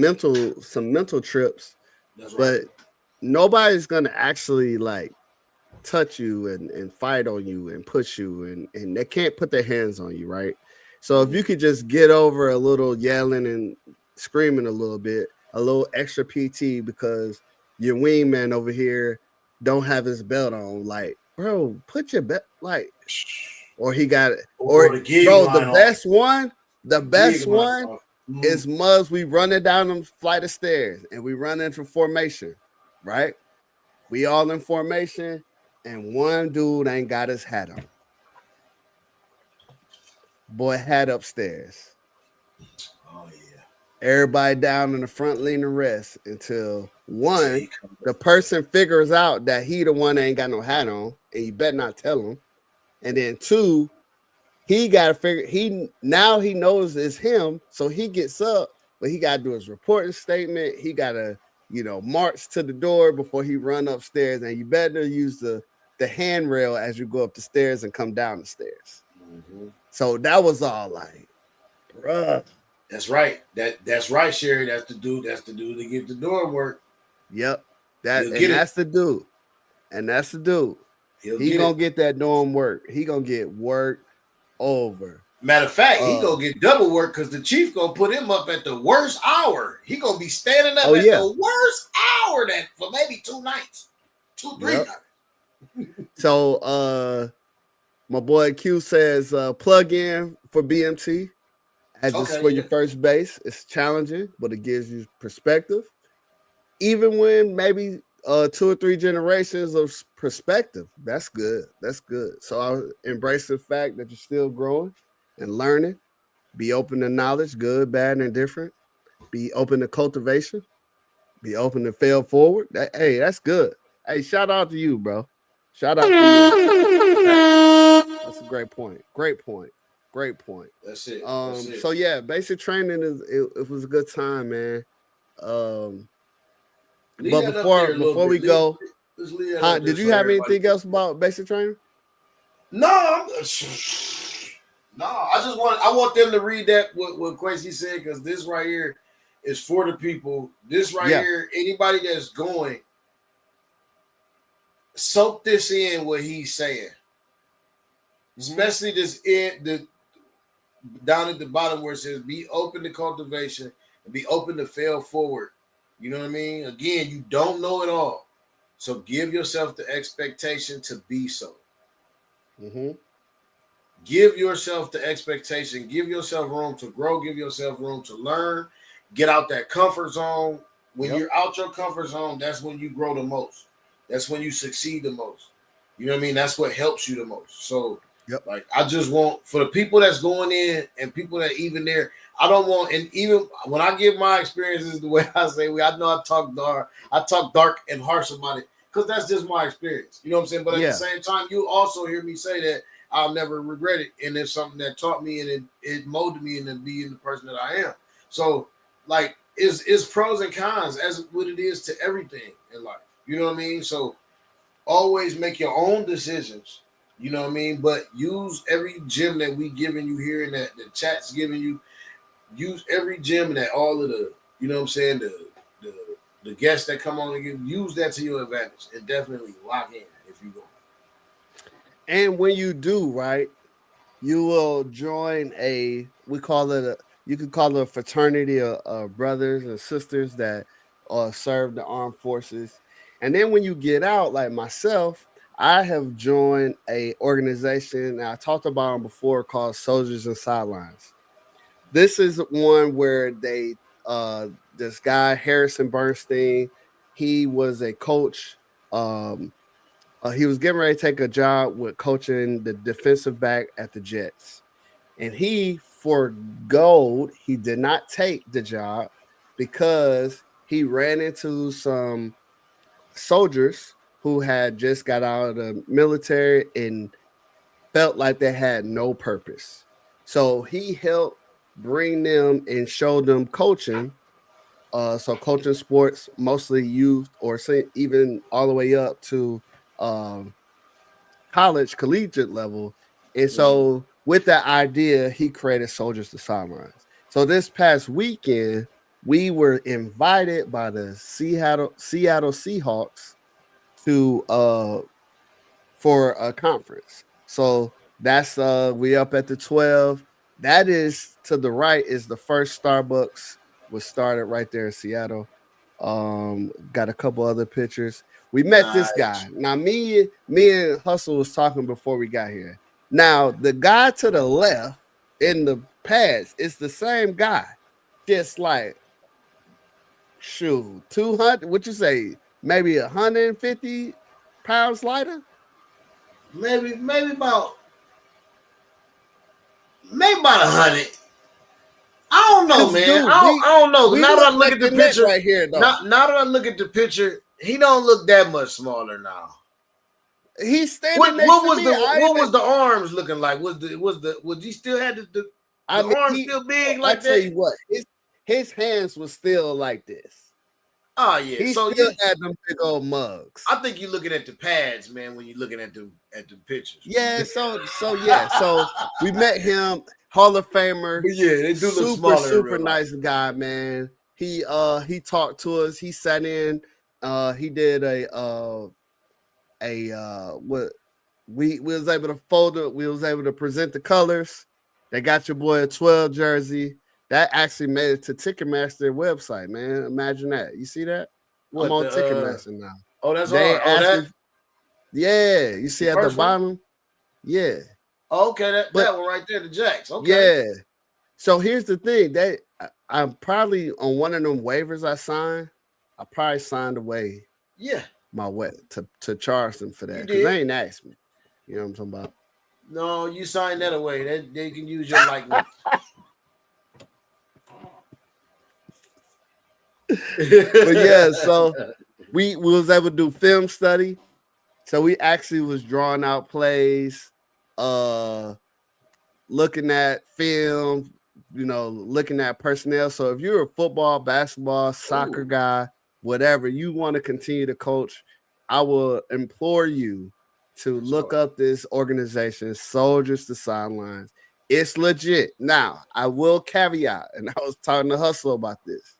mental trips. that's right. But nobody's gonna actually like touch you and fight on you and push you and they can't put their hands on you, right? So if you could just get over a little yelling and screaming a little bit, a little extra PT because your wingman over here don't have his belt on, like, bro, put your belt, like, or he got it, or the gig bro, line the best one Mm-hmm. is Muzz. We running down them flight of stairs and we run into formation, right? We all in formation, and one dude ain't got his hat on. Boy, hat upstairs. Oh yeah. Everybody down in the front leaning rest until one, the person figures out that he the one that ain't got no hat on, and you better not tell him. And then two, he got to figure he knows it's him, so he gets up, but he got to do his reporting statement. He got to march to the door before he run upstairs, and you better use the handrail as you go up the stairs and come down the stairs. Mm-hmm. So that was all like, bruh. That's right. That's right, Sherry. That's the dude to get the door work. Yep. That's the dude. And that's the dude. He gonna get that dorm work. He gonna get work over. Matter of fact, he gonna get double work because the chief gonna put him up at the worst hour. He gonna be standing up at the worst hour for maybe 2 nights, 3 nights. So my boy Q says plug in for BMT as it's for your first base. It's challenging, but it gives you perspective. Even when maybe 2 or 3 generations of perspective, that's good. That's good. So I embrace the fact that you're still growing and learning. Be open to knowledge, good, bad, and indifferent. Be open to cultivation. Be open to fail forward. Hey, that's good. Hey, shout out to you, bro. Shout out to you. That's a great point. Great point. That's it. So yeah, basic training it was a good time, man. But before we go, did you have anything else about basic training? No, I want them to read that what Quincy said, because this right here is for the people. This right here, anybody that's going, soak this in what he's saying. Especially this down at the bottom where it says be open to cultivation and be open to fail forward. You know what I mean? Again, you don't know it all. So give yourself the expectation to be so. Mm-hmm. Give yourself the expectation. Give yourself room to grow. Give yourself room to learn. Get out that comfort zone. When you're out your comfort zone, that's when you grow the most. That's when you succeed the most. You know what I mean? That's what helps you the most. So, like, I just want, for the people that's going in and people that even there, I don't want, and even when I give my experiences the way I say, I know I talk dark and harsh about it because that's just my experience. You know what I'm saying? But at the same time, you also hear me say that I'll never regret it. And it's something that taught me and it molded me into being the person that I am. So, like, it's pros and cons as what it is to everything in life. You know what I mean? So always make your own decisions. You know what I mean? But use every gem that we giving you here and that the chat's giving you. Use every gem that all of the, you know what I'm saying, the guests that come on and use that to your advantage and definitely lock in if you go. And when you do, right, you will join we call it you could call it a fraternity of brothers and sisters that serve the armed forces. And then when you get out, like myself, I have joined a organization that I talked about them before called Soldiers and Sidelines. This is one where they this guy Harrison Bernstein, he was a coach. He was getting ready to take a job with coaching the defensive back at the Jets, and he forgoed he did not take the job because he ran into some soldiers who had just got out of the military and felt like they had no purpose. So he helped bring them and show them coaching. So coaching sports, mostly youth or say even all the way up to um, college, collegiate level. And so with that idea, he created Soldiers to Sidelines. So this past weekend, we were invited by the Seattle Seahawks to for a conference. So that's we up at the 12. That is to the right is the first Starbucks was started right there in Seattle. Got a couple other pictures. We met this guy. Now me and Hustle was talking before we got here. Now the guy to the left in the pads is the same guy, just like shoot 200. What you say? Maybe 150 pounds lighter. Maybe about 100. I don't know, man. Dude, I don't know. Now that I look like at the net picture right here, though. now that I look at the picture, he don't look that much smaller now. He's standing What next was to the me. what was the arms looking like? Was he still had the arms still big like that? I tell you what, his hands was still like this. Oh yeah, He so still had them big old mugs. I think you're looking at the pads, man, when you're looking at the pictures. Yeah, so we met him, Hall of Famer. But yeah, they do look smaller. Super nice guy, man. He talked to us. He sat in. He did what we was able to fold it. We was able to present the colors. They got your boy a 12 jersey. That actually made it to Ticketmaster website, man. Imagine that. You see that? What, I'm on Ticketmaster now. Oh, that's all. Yeah, you see the at the bottom? Yeah. Oh, okay, that one right there, the Jacks. Okay. Yeah. So here's the thing. I'm probably on one of them waivers I signed. I probably signed away. Yeah. My way to charge them for that. Because they ain't asked me. You know what I'm talking about? No, you signed that away. They can use your likeness. But yeah, so we was able to do film study. So we actually was drawing out plays, looking at film, looking at personnel. So if you're a football, basketball, soccer guy, whatever, you want to continue to coach, I will implore you to look up this organization, Soldiers to Sidelines. It's legit. Now, I will caveat, and I was talking to Hustle about this.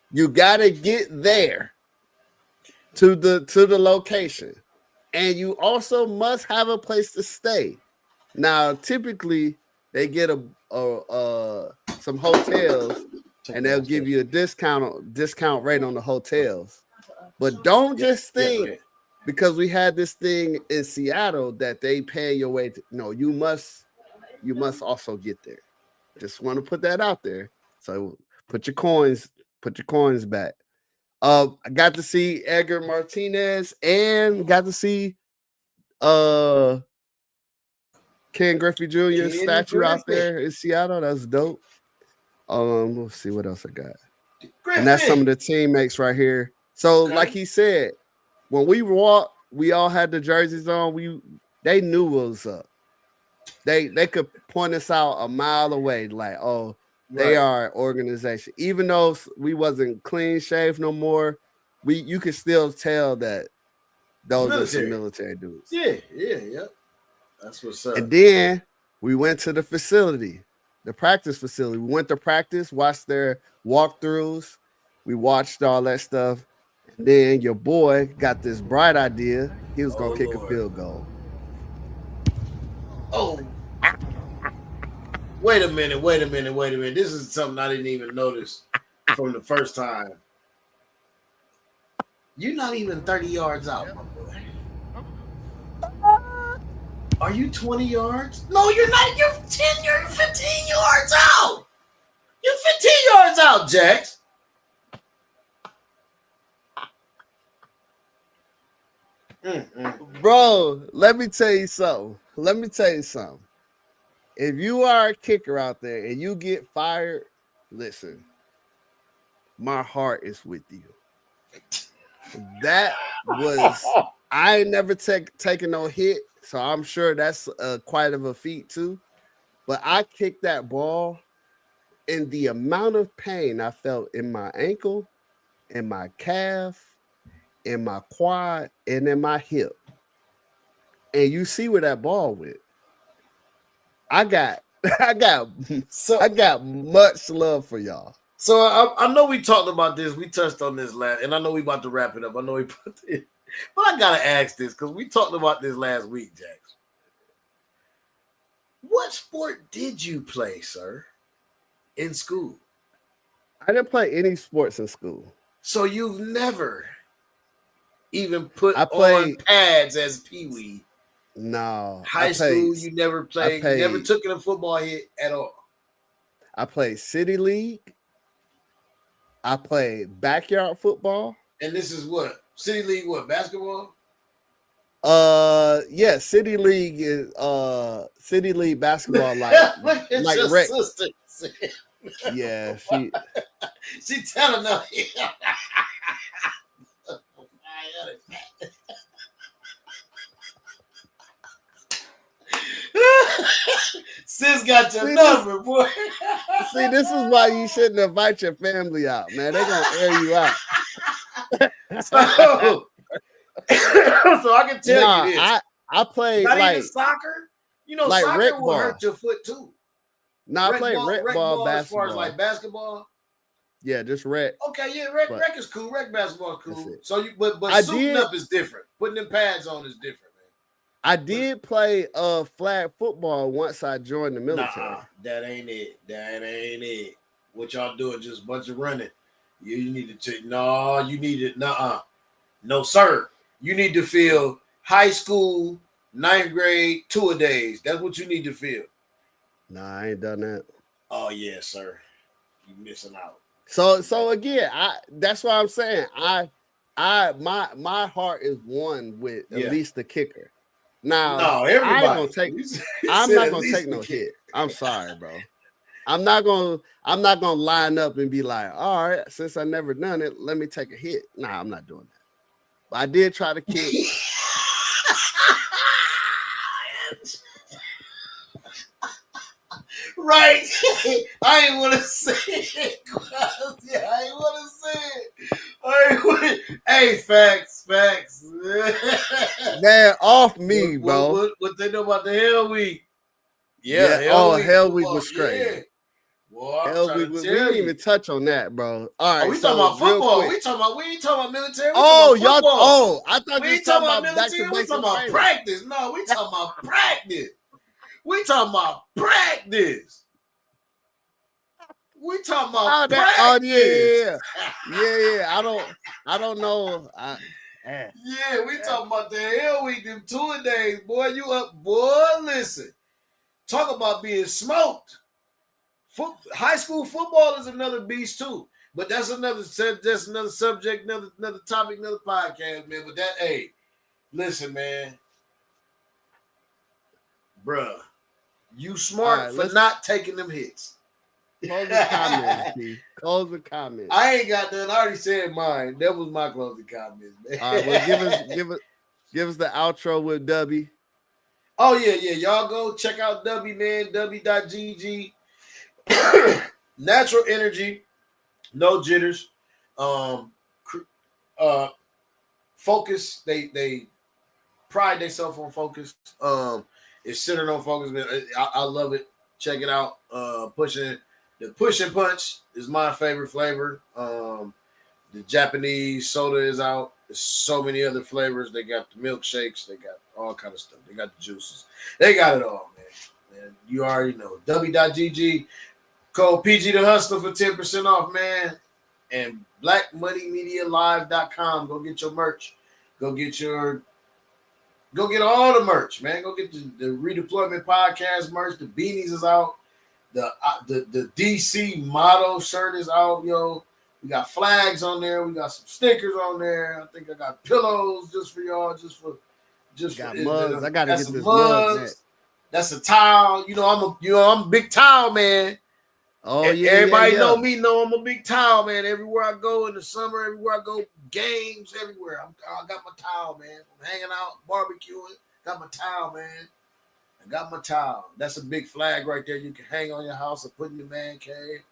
You gotta get there to the location, and you also must have a place to stay. Now, typically, they get some hotels, and they'll give you a discount rate on the hotels. But don't just think because we had this thing in Seattle that they pay your way. No, you must also get there. Just want to put that out there. So put your coins back. I got to see Edgar Martinez and got to see Ken Griffey Jr. statue out there in Seattle. That's dope. We'll see what else I got. Griffey. And that's some of the teammates right here. So, like he said, when we walked, we all had the jerseys on. They knew what was up. They could point us out a mile away, like, oh, they are an organization. Even though we wasn't clean shaved no more, you could still tell that those are some military dudes. Yeah. That's what's up. And then we went to the facility, the practice facility. We went to practice, watched their walkthroughs. We watched all that stuff. And then your boy got this bright idea. He was going to kick a field goal. Oh. Wait a minute. This is something I didn't even notice from the first time. You're not even 30 yards out, my boy. Are you 20 yards? No, you're not. You're 10. You're 15 yards out. You're 15 yards out, Jax. Bro, let me tell you something. If you are a kicker out there and you get fired, listen, my heart is with you. That was, I ain't never taken no hit, so I'm sure that's quite of a feat too. But I kicked that ball, and the amount of pain I felt in my ankle, in my calf, in my quad, and in my hip. And you see where that ball went. I got much love for y'all. So I know we talked about this. We touched on this last, and I know we about to wrap it up. I know we put it, but I gotta ask this because we talked about this last week, Jax. What sport did you play, sir, in school? I didn't play any sports in school. So you've never even put on pads as Pee-wee. No. High school, you never played. You never took in a football hit at all. I played City League. I played backyard football. And this is what? City League what? Basketball? Yeah, City League is City League basketball like rec. Yeah, she telling them. Sis got your number, boy. See, this is why you shouldn't invite your family out, man. They're gonna air you out. So I can tell you this. I played not like even soccer. You know, like soccer will hurt your foot too. No, I played rec ball, basketball. As far as like basketball. Yeah, just rec. Okay, yeah, rec is cool. Rec basketball is cool. So you, but suiting up is different. Putting them pads on is different. I did play flag football once I joined the military. Nah, that ain't it. What y'all doing? Just a bunch of running. You need to you need it. No, sir. You need to feel high school, 9th grade, two-a-days. That's what you need to feel. Nah, I ain't done that. Oh yeah, sir. You missing out. So again, that's why I'm saying my heart is one with at least the kicker. Now, no, everybody. I'm not gonna take no hit. I'm sorry, bro. I'm not gonna line up and be like, all right, since I never done it, let me take a hit. Nah, I'm not doing that. But I did try to kick. Right. I ain't want to say it. Yeah, I ain't want to say it. Hey, facts. Man, off me, bro. What they know about the Hell Week? Yeah. Hell Week was crazy. Yeah. Well, Hell Week we didn't even touch on that, bro. All right, we talking about football. We ain't talking about military. Y'all. Oh, I thought we you ain't talking about military. We talking about practice. No, we talking about practice. We talking about practice. We talking about practice. Oh yeah. I don't know. Yeah, we talking about the Hell Week, them 2 days, boy. You up, boy? Listen, talk about being smoked. High school football is another beast too, but that's another subject, another topic, another podcast, man. But hey, listen, man, bruh, you smart for not taking them hits. Closing comments, P. Closing comments. I ain't got none. I already said mine. That was my closing comments, man. All right, well, give us the outro with W. Oh yeah. Y'all go check out W, man. W.GG. Natural energy, no jitters. Focus. They pride themselves on focus. It's centered on focus, man. I love it. Check it out. The push and punch is my favorite flavor. The Japanese soda is out. There's so many other flavors. They got the milkshakes. They got all kind of stuff. They got the juices. They got it all, man. man. You already know. W.GG, code PG the Hustler for 10% off, man. And blackmoneymedialive.com. Go get your merch. Go get all the merch, man. Go get the Redeployment Podcast merch. The beanies is out. The DC motto shirt is out, yo. We got flags on there. We got some stickers on there. I think I got pillows just for y'all, just for mugs. I gotta get this mug. That's a towel. I'm a big towel man. Oh yeah, everybody know me. Know I'm a big towel man. Everywhere I go in the summer, everywhere I go, games everywhere. I got my towel, man. I'm hanging out, barbecuing. Got my towel, man. I got my towel. That's a big flag right there. You can hang on your house or put in your man cave.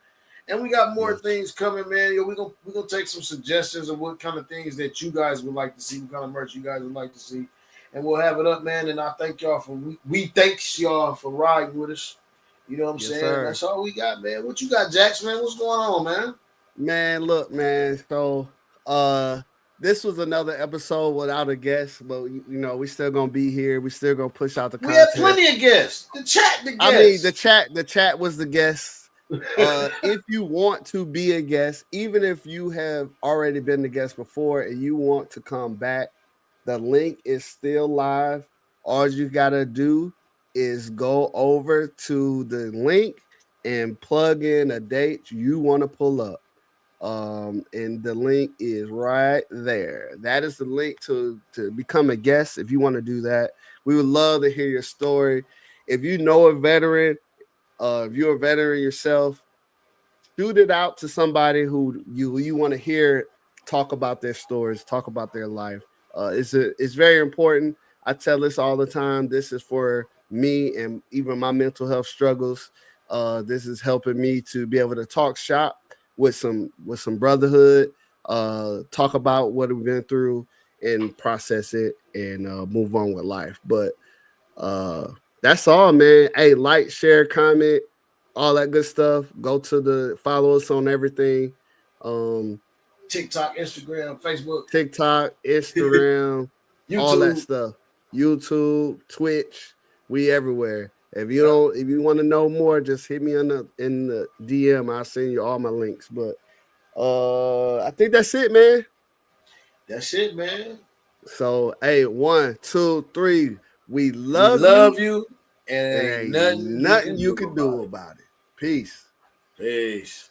And we got more things coming, man. Yo, we're gonna take some suggestions of what kind of things that you guys would like to see, what kind of merch you guys would like to see, and we'll have it up, man. And I thank y'all we thanks y'all for riding with us. You know what I'm saying? Sir. That's all we got, man. What you got, Jax, man? What's going on, man? Man, look, man. So, this was another episode without a guest, but we still gonna be here. We still gonna push out the content. We had plenty of guests. The chat. I mean, the chat was the guest. If you want to be a guest, even if you have already been the guest before and you want to come back, the link is still live. All you gotta do is go over to the link and plug in a date you want to pull up. And the link is right there. That is the link to become a guest. If you want to do that, we would love to hear your story. If you know a veteran, if you're a veteran yourself, shoot it out to somebody who you want to hear talk about their stories, talk about their life. It's very important. I tell this all the time. This is for me and even my mental health struggles. This is helping me to be able to talk shop with some brotherhood, talk about what we've been through and process it and move on with life. But that's all, man. Hey, like, share, comment, all that good stuff. Follow us on everything. TikTok, Instagram, Facebook. TikTok, Instagram, all that stuff. YouTube, Twitch, we everywhere. If you want to know more, just hit me in the DM. I'll send you all my links. But I think that's it, man. That's it, man. So, hey, 1, 2, 3. We love you. And nothing you can do about it. Peace. Peace.